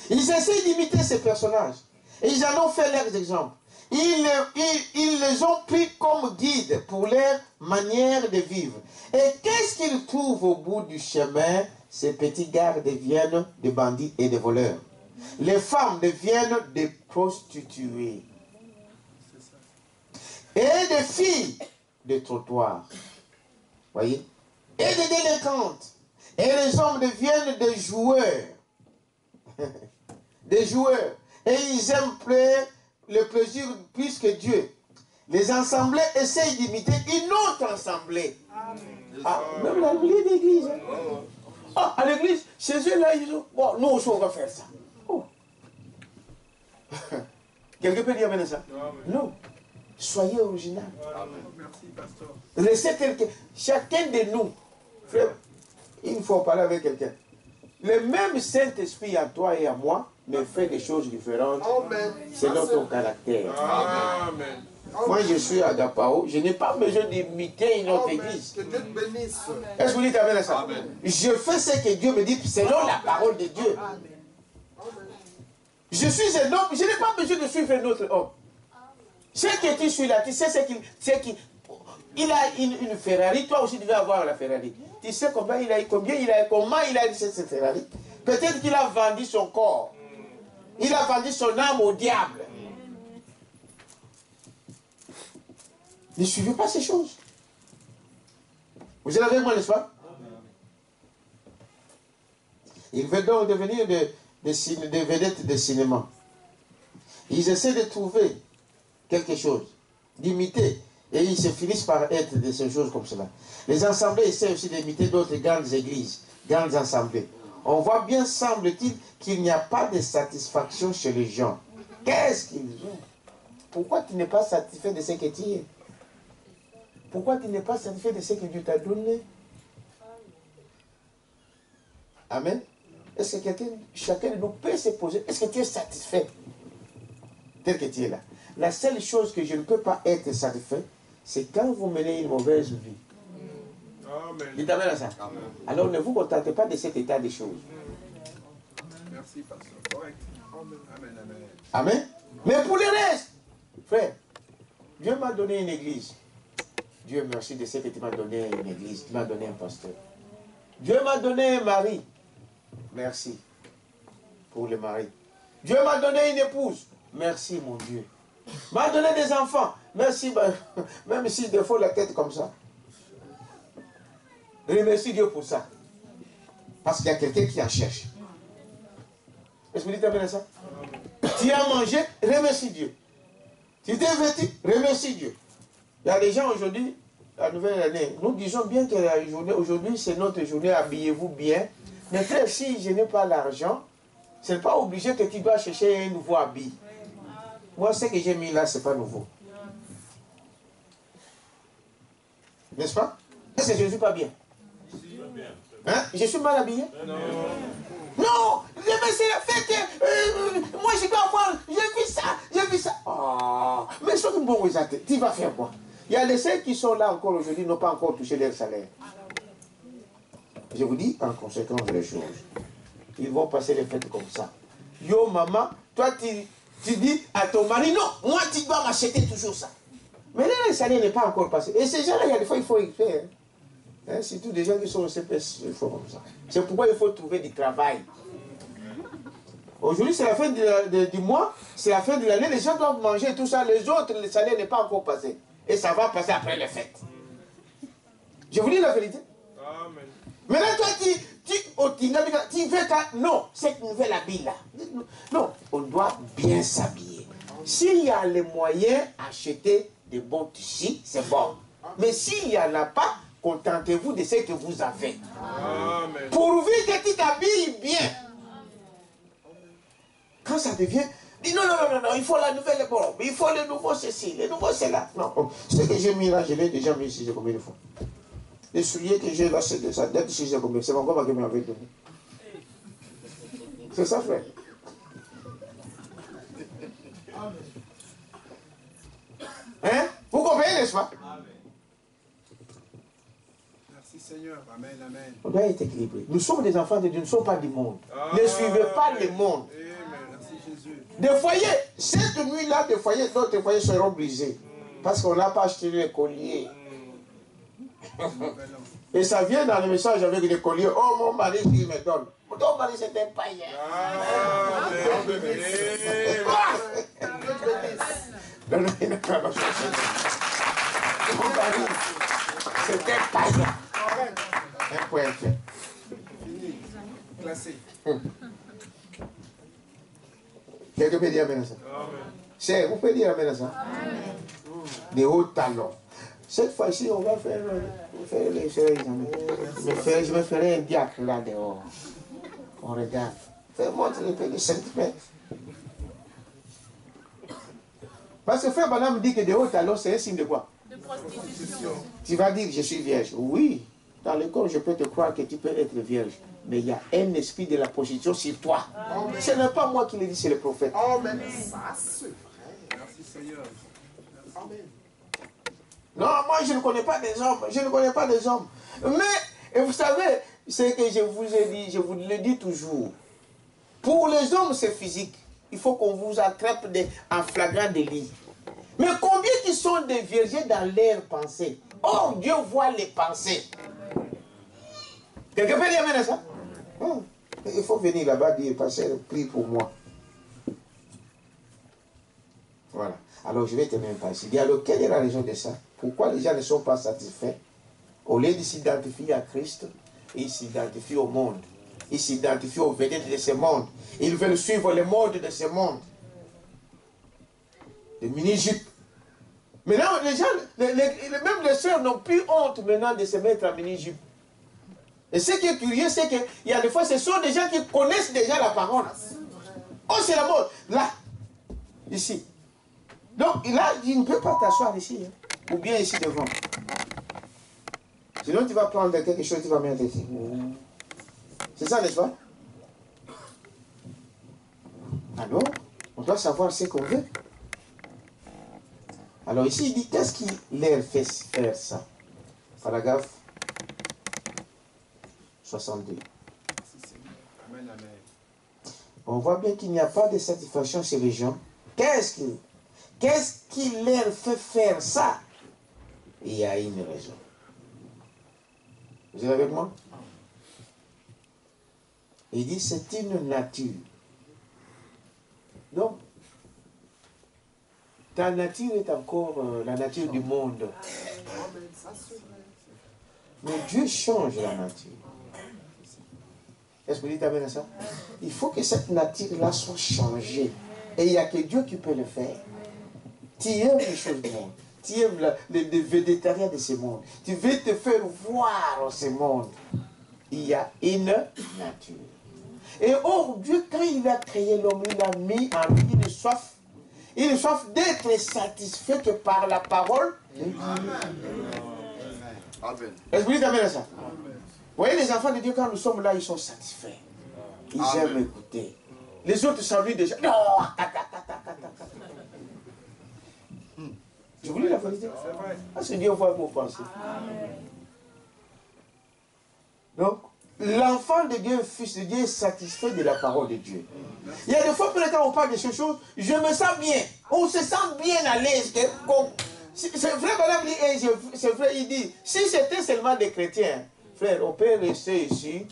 Speaker 2: Ils essaient d'imiter ces personnages. Et ils en ont fait leurs exemples. Ils les ont pris comme guides pour leur manière de vivre. Et qu'est-ce qu'ils trouvent au bout du chemin? Ces petits gars deviennent des bandits et des voleurs. Les femmes deviennent des prostituées. Et des filles de trottoir. Voyez? Et des délinquantes. Et les hommes deviennent des joueurs. Des joueurs. Et ils aiment le plaisir plus que Dieu. Les assemblées essayent d'imiter une autre assemblée. Ah, même l'église. Ah, à l'église, chez eux là, ils ont... Bon, nous aussi on va faire ça. Oh. Quelqu'un peut dire amen à ça? Non. Soyez original.
Speaker 5: Merci pasteur.
Speaker 2: Restez tel que... Chacun de nous, frère, il faut parler avec quelqu'un. Le même Saint-Esprit à toi et à moi, mais fait des choses différentes
Speaker 5: Amen.
Speaker 2: selon ton caractère.
Speaker 5: Amen.
Speaker 2: Moi, je suis à Agapao, je n'ai pas besoin d'imiter une autre
Speaker 5: Amen.
Speaker 2: église.
Speaker 5: Que Dieu te bénisse.
Speaker 2: Est-ce que vous dites amen à ça? Je fais ce que Dieu me dit selon la parole de Dieu. Je suis un homme, je n'ai pas besoin de suivre un autre homme. Ce que tu suis là, tu sais ce qu'il... Il a une Ferrari, toi aussi tu vas avoir la Ferrari. Tu sais comment il a eu cette Ferrari? Peut-être qu'il a vendu son corps. Il a vendu son âme au diable. Ne suivez pas ces choses. Vous êtes avec moi, n'est-ce pas? Il veut donc devenir des vedettes de cinéma. Ils essaient de trouver quelque chose, d'imiter. Et ils se finissent par être de ces choses comme cela. Les assemblées essaient aussi d'imiter d'autres grandes églises, grandes assemblées. On voit bien, semble-t-il, qu'il n'y a pas de satisfaction chez les gens. Qu'est-ce qu'ils ont? Pourquoi tu n'es pas satisfait de ce que tu es? Pourquoi tu n'es pas satisfait de ce que Dieu t'a donné? Amen. Est-ce que chacun de nous peut se poser, est-ce que tu es satisfait tel que tu es là? La seule chose que je ne peux pas être satisfait, c'est quand vous menez une mauvaise vie.
Speaker 5: Amen.
Speaker 2: Dites amen à ça.
Speaker 5: Amen.
Speaker 2: Alors ne vous contentez pas de cet état des choses.
Speaker 5: Merci, pasteur. Correct. Amen. Amen. Amen.
Speaker 2: Amen. Mais pour le reste, frère, Dieu m'a donné une église. Dieu merci de ce que tu m'as donné une église. Tu m'as donné un pasteur. Dieu m'a donné un mari. Merci pour le mari. Dieu m'a donné une épouse. Merci mon Dieu. M'a donné des enfants. Merci, même si des fois la tête comme ça. Remercie Dieu pour ça. Parce qu'il y a quelqu'un qui en cherche. Est-ce que vous dites amen à ça? Tu as mangé, remercie Dieu. Tu t'es vêtu, remercie Dieu. Il y a des gens aujourd'hui, la nouvelle année, nous disons bien que la journée, aujourd'hui c'est notre journée, habillez-vous bien. Mais frère, si je n'ai pas l'argent, ce n'est pas obligé que tu dois chercher un nouveau habit. Moi, ce que j'ai mis là, ce n'est pas nouveau. N'est-ce pas? Est-ce que je ne suis pas bien? Hein? Je suis mal habillé? Non! Mais c'est la fête! Moi, je dois avoir... J'ai vu ça! Oh, mais c'est un bon résultat. Tu vas faire quoi? Il y a les ceux qui sont là encore aujourd'hui, n'ont pas encore touché leur salaire. Je vous dis en conséquence des choses. Ils vont passer les fêtes comme ça. Yo, maman, toi, tu dis à ton mari, non, moi, tu dois m'acheter toujours ça. Mais là, le salaire n'est pas encore passé. Et ces gens-là, il y a des fois, il faut y faire. Hein, surtout des gens qui sont au CPS, il faut comme ça. C'est pourquoi il faut trouver du travail. Aujourd'hui, c'est la fin du mois, c'est la fin de l'année, les gens doivent manger tout ça. Les autres, le salaire n'est pas encore passé. Et ça va passer après les fêtes. Je vous dis la vérité.
Speaker 5: Amen.
Speaker 2: Maintenant, toi, tu veux que... Non, cette nouvelle habit-là. Non, on doit bien s'habiller. S'il y a les moyens d'acheter des bons tissus, c'est bon. Mais s'il n'y en a pas, contentez-vous de ce que vous avez.
Speaker 5: Amen.
Speaker 2: Pourvu que tu t'habilles bien. Quand ça devient... Dis non, il faut la nouvelle robe, il faut le nouveau ceci, le nouveau cela. Non, ce que j'ai mis là, je l'ai déjà mis ici, j'ai combien de fois? Les souliers que j'ai là, c'est de ça date ici, j'ai combien? C'est mon copain qui m'avait donné. C'est ça, frère. Hein? Vous comprenez, n'est-ce pas?
Speaker 5: Merci Seigneur. Amen, amen.
Speaker 2: On doit être équilibré. Nous sommes des enfants de Dieu, nous ne sommes pas du monde. Ne suivez pas le monde.
Speaker 5: Amen. Merci Jésus.
Speaker 2: Des foyers, cette nuit-là, des foyers, d'autres foyers seront brisés. Parce qu'on n'a pas acheté les colliers. Et ça vient dans le message avec les colliers. Oh, mon mari, il me donne. Ton mari, c'est un païen. Mon mari, c'est un païen. Un point fait.
Speaker 5: Fini. Classé.
Speaker 2: Quelqu'un peut dire amen à ça? C'est, vous pouvez dire amen à ça? Des hauts talons. Cette fois-ci, on va faire les examens. Je me ferai un diacre là dehors. On regarde. Montre les pays de 5 mètres. Parce que frère Banam me dit que des hauts talons, c'est un signe de quoi?
Speaker 4: De prostitution.
Speaker 2: Tu vas dire, je suis vierge. Oui, dans le corps, je peux te croire que tu peux être vierge. Mais il y a un esprit de la prostitution sur toi. Amen. Ce n'est pas moi qui le dis, c'est le prophète.
Speaker 5: Amen. Ça, c'est vrai. Merci Seigneur. Amen.
Speaker 2: Non, moi je ne connais pas des hommes. Je ne connais pas des hommes. Mais, vous savez, ce que je vous ai dit, je vous le dis toujours. Pour les hommes, c'est physique. Il faut qu'on vous attrape en flagrant délit. Mais combien qui sont des vierges dans leurs pensées? Oh, Dieu voit les pensées. Quelqu'un peut dire amen à ça? Il faut venir là-bas dire, pasteur, prie pour moi. Voilà. Alors je vais terminer par ici. Alors quelle est la raison de ça? Pourquoi les gens ne sont pas satisfaits? Au lieu de s'identifier à Christ, ils s'identifient au monde. Ils s'identifient aux vedettes de ce monde. Ils veulent suivre le mode de ce monde. des mini-jupes. Maintenant, les gens, même les sœurs n'ont plus honte maintenant de se mettre en mini-jupe. Et ce qui est curieux, c'est qu'il y a des fois, ce sont des gens qui connaissent déjà la parole. Oh, c'est la mode. Là, ici. Donc, là, tu ne peux pas t'asseoir ici. Hein. Ou bien ici devant. Sinon, tu vas prendre quelque chose, tu vas mettre ici. C'est ça, n'est-ce pas? Alors, on doit savoir ce qu'on veut. Alors ici, il dit, qu'est-ce qui leur fait faire ça? Paragraphe 62. On voit bien qu'il n'y a pas de satisfaction chez les gens. Qu'est-ce qui leur fait faire ça? Il y a une raison. Vous êtes avec moi? Il dit, c'est une nature. Donc, ta nature est encore la nature du monde. Mais Dieu change la nature. Est-ce que vous dites amen à ça? Il faut que cette nature-là soit changée. Et il n'y a que Dieu qui peut le faire. Tu aimes les choses du monde. Tu aimes les végétariens de ce monde. Tu veux te faire voir ce monde. Il y a une nature. Et or, Dieu, quand il a créé l'homme, il a mis en lui une soif. Une soif d'être satisfait que par la parole de Dieu. Est-ce que vous dites amen à ça? Vous voyez, les enfants de Dieu, quand nous sommes là, ils sont satisfaits. Ils aiment écouter. Les autres s'ennuient déjà. Non. Je vous dis la vérité. Parce que Dieu voit vos pensées. Donc, l'enfant de Dieu, fils de Dieu, est satisfait de la parole de Dieu. Il y a des fois, quand on parle de ces choses, je me sens bien. On se sent bien à l'aise. C'est vrai, madame, c'est vrai, il dit, si c'était seulement des chrétiens, frère, on peut rester ici.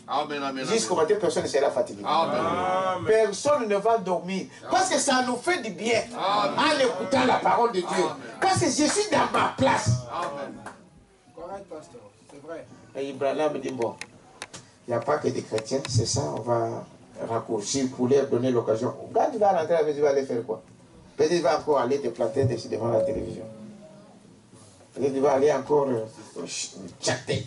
Speaker 2: Jusqu'au matin, personne ne sera fatigué. Amen. Personne ne va dormir. Parce que ça nous fait du bien. En écoutant la parole de Dieu. Amen. Parce que je suis dans ma place.
Speaker 5: Amen. Correct, pasteur. C'est vrai.
Speaker 2: Et Ibrahim me dit, bon, il n'y a pas que des chrétiens, c'est ça, on va raccourcir pour leur donner l'occasion. Quand tu vas rentrer à la maison, tu vas aller faire quoi? Peut-être tu vas encore aller te planter devant la télévision. Peut-être tu vas aller encore chatter.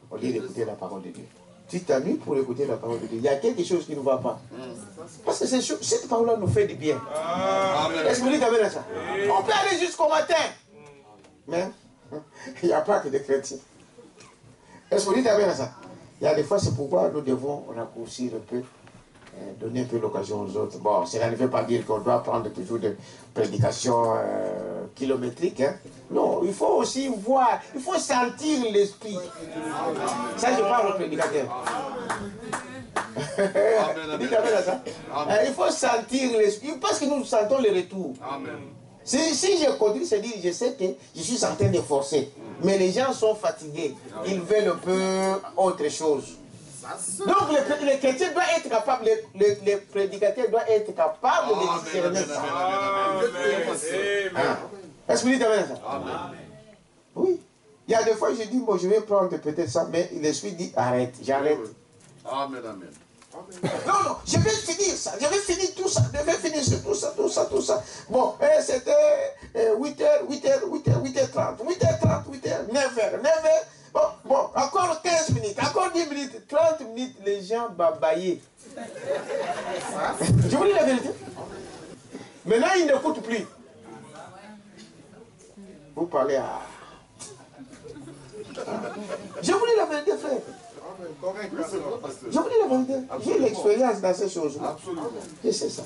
Speaker 2: Au lieu d'écouter la parole de Dieu. Tu t'ennuies pour écouter la parole de Dieu. Il y a quelque chose qui ne va pas. Parce que cette parole-là nous fait du bien. Est-ce que vous dites amen à ça? On peut aller jusqu'au matin. Mais il n'y a pas que des chrétiens. Est-ce que vous dites amen à ça? Il y a des fois, c'est pourquoi nous devons raccourcir un peu, donner un peu l'occasion aux autres. Bon, cela ne veut pas dire qu'on doit prendre toujours des prédications kilométriques. Hein. Non, il faut aussi voir, il faut sentir l'esprit. Ça, je parle au prédicateur. Dites amen à ça. Il faut sentir l'esprit, parce que nous sentons le retour. Amen. Si je continue, c'est dire, je sais que je suis en train de forcer. Mais les gens sont fatigués. Ils veulent un peu autre chose. Donc les chrétiens doivent être capables, les prédicateurs doivent être capables de discerner ça. Est-ce que vous dites amen à ça? Oui. Il y a des fois, je dis, bon, je vais prendre peut-être ça, mais l'esprit dit, arrête, j'arrête.
Speaker 5: Amen, amen.
Speaker 2: Non, je vais finir ça, je vais finir tout ça, je vais finir tout ça. Bon, c'était 8h, 8h30, 9h. Bon, encore 15 minutes, encore 10 minutes, 30 minutes, les gens babaillaient. Je vous dis la vérité. Maintenant, ils n'écoutent plus. Vous parlez à... Je vous dis la vérité, frère. Je vous dis la vérité. J'ai l'expérience dans ces choses. Absolument. Je sais ça.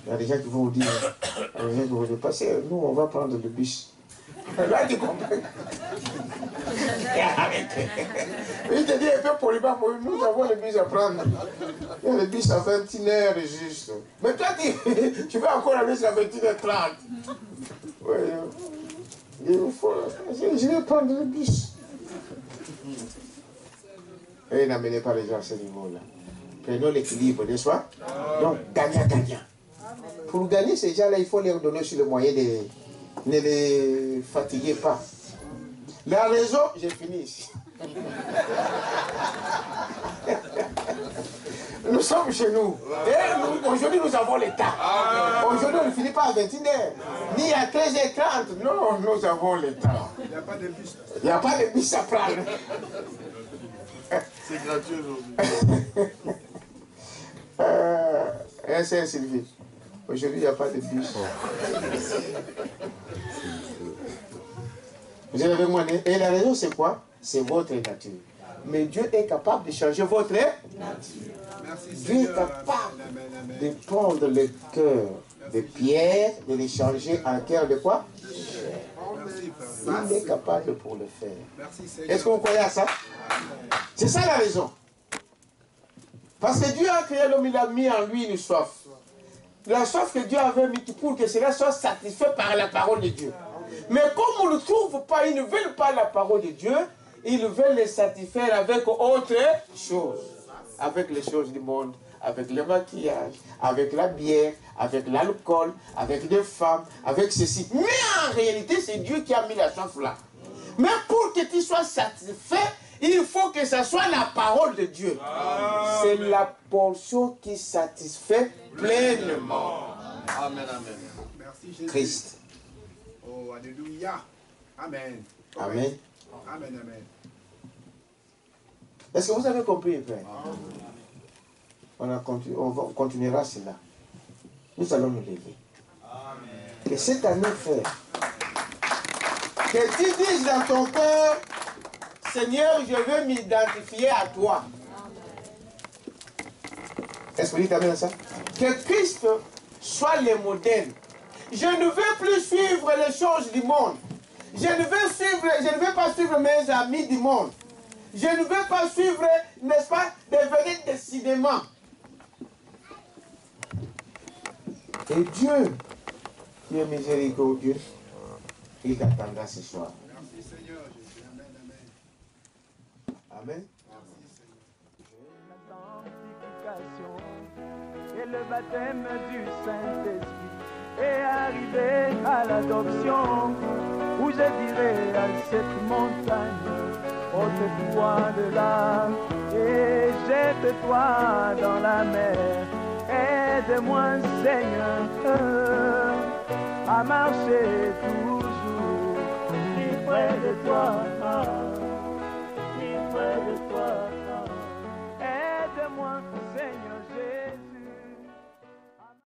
Speaker 2: Il y a des gens qui vont vous dire, parce que nous, on va prendre le bus. Là, tu comprends. Il te dit un peu poliment, nous avons le bus à prendre. Il y a le bus à 21h juste. Mais toi, tu vas encore aller à 21h30. Oui. Je vais prendre le bus. Et n'amenez pas les gens à ce niveau-là. Prenons l'équilibre, n'est-ce pas? Donc, gagnant. Pour gagner ces gens-là, il faut leur donner aussi le moyen de ne les fatiguer pas. La raison, j'ai fini ici. Nous sommes chez nous. Et aujourd'hui, nous avons le temps. Aujourd'hui, on ne finit pas à 21h. Ni à 13h30. Non, nous avons le temps.
Speaker 5: Il n'y a pas de bus.
Speaker 2: Il n'y a pas de bus à prendre.
Speaker 5: C'est gratuit aujourd'hui.
Speaker 2: C'est Sylvie. Aujourd'hui, il n'y a pas de bus. Vous êtes avec moi? Et la raison, c'est quoi? C'est votre nature. Mais Dieu est capable de changer votre nature.
Speaker 5: Merci
Speaker 2: Dieu est
Speaker 5: Seigneur.
Speaker 2: capable
Speaker 5: Amen, amen.
Speaker 2: de prendre le cœur de pierre, de le changer en cœur de quoi?
Speaker 5: Merci, Père.
Speaker 2: Il est capable pour le faire.
Speaker 5: Merci Seigneur.
Speaker 2: Est-ce que vous croyez à ça? C'est ça la raison. Parce que Dieu a créé l'homme, il a mis en lui une soif. La soif que Dieu avait mis pour que cela soit satisfait par la parole de Dieu. Mais comme on ne trouve pas, ils ne veulent pas la parole de Dieu, ils veulent les satisfaire avec autre chose. Avec les choses du monde, avec le maquillage, avec la bière, avec l'alcool, avec des femmes, avec ceci. Mais en réalité, c'est Dieu qui a mis la soif là. Mais pour que tu sois satisfait, il faut que ce soit la parole de Dieu. C'est la portion qui satisfait pleinement.
Speaker 5: Amen, amen. Merci Jésus.
Speaker 2: Christ.
Speaker 5: Oh, alléluia. Amen.
Speaker 2: Amen.
Speaker 5: Amen, amen.
Speaker 2: Est-ce que vous avez compris, Père? On continuera cela. Nous allons nous lever. Que cette année, frère, que tu dises dans ton cœur, Seigneur, je veux m'identifier à toi. Est-ce que vous dites amen à ça? Que Christ soit le modèle. Je ne veux plus suivre les choses du monde. Je ne veux pas suivre mes amis du monde. Je ne veux pas suivre, n'est-ce pas, devenir des cinémas. Et Dieu, qui est miséricordieux, il t'attendra ce soir.
Speaker 5: Merci Seigneur Jésus. Amen, amen.
Speaker 2: Amen.
Speaker 1: Et le baptême du Saint-Esprit est arrivé à l'adoption, où je dirai à cette montagne, ôte-toi de là et jette-toi dans la mer. Aide-moi, Seigneur, à marcher toujours plus près de toi.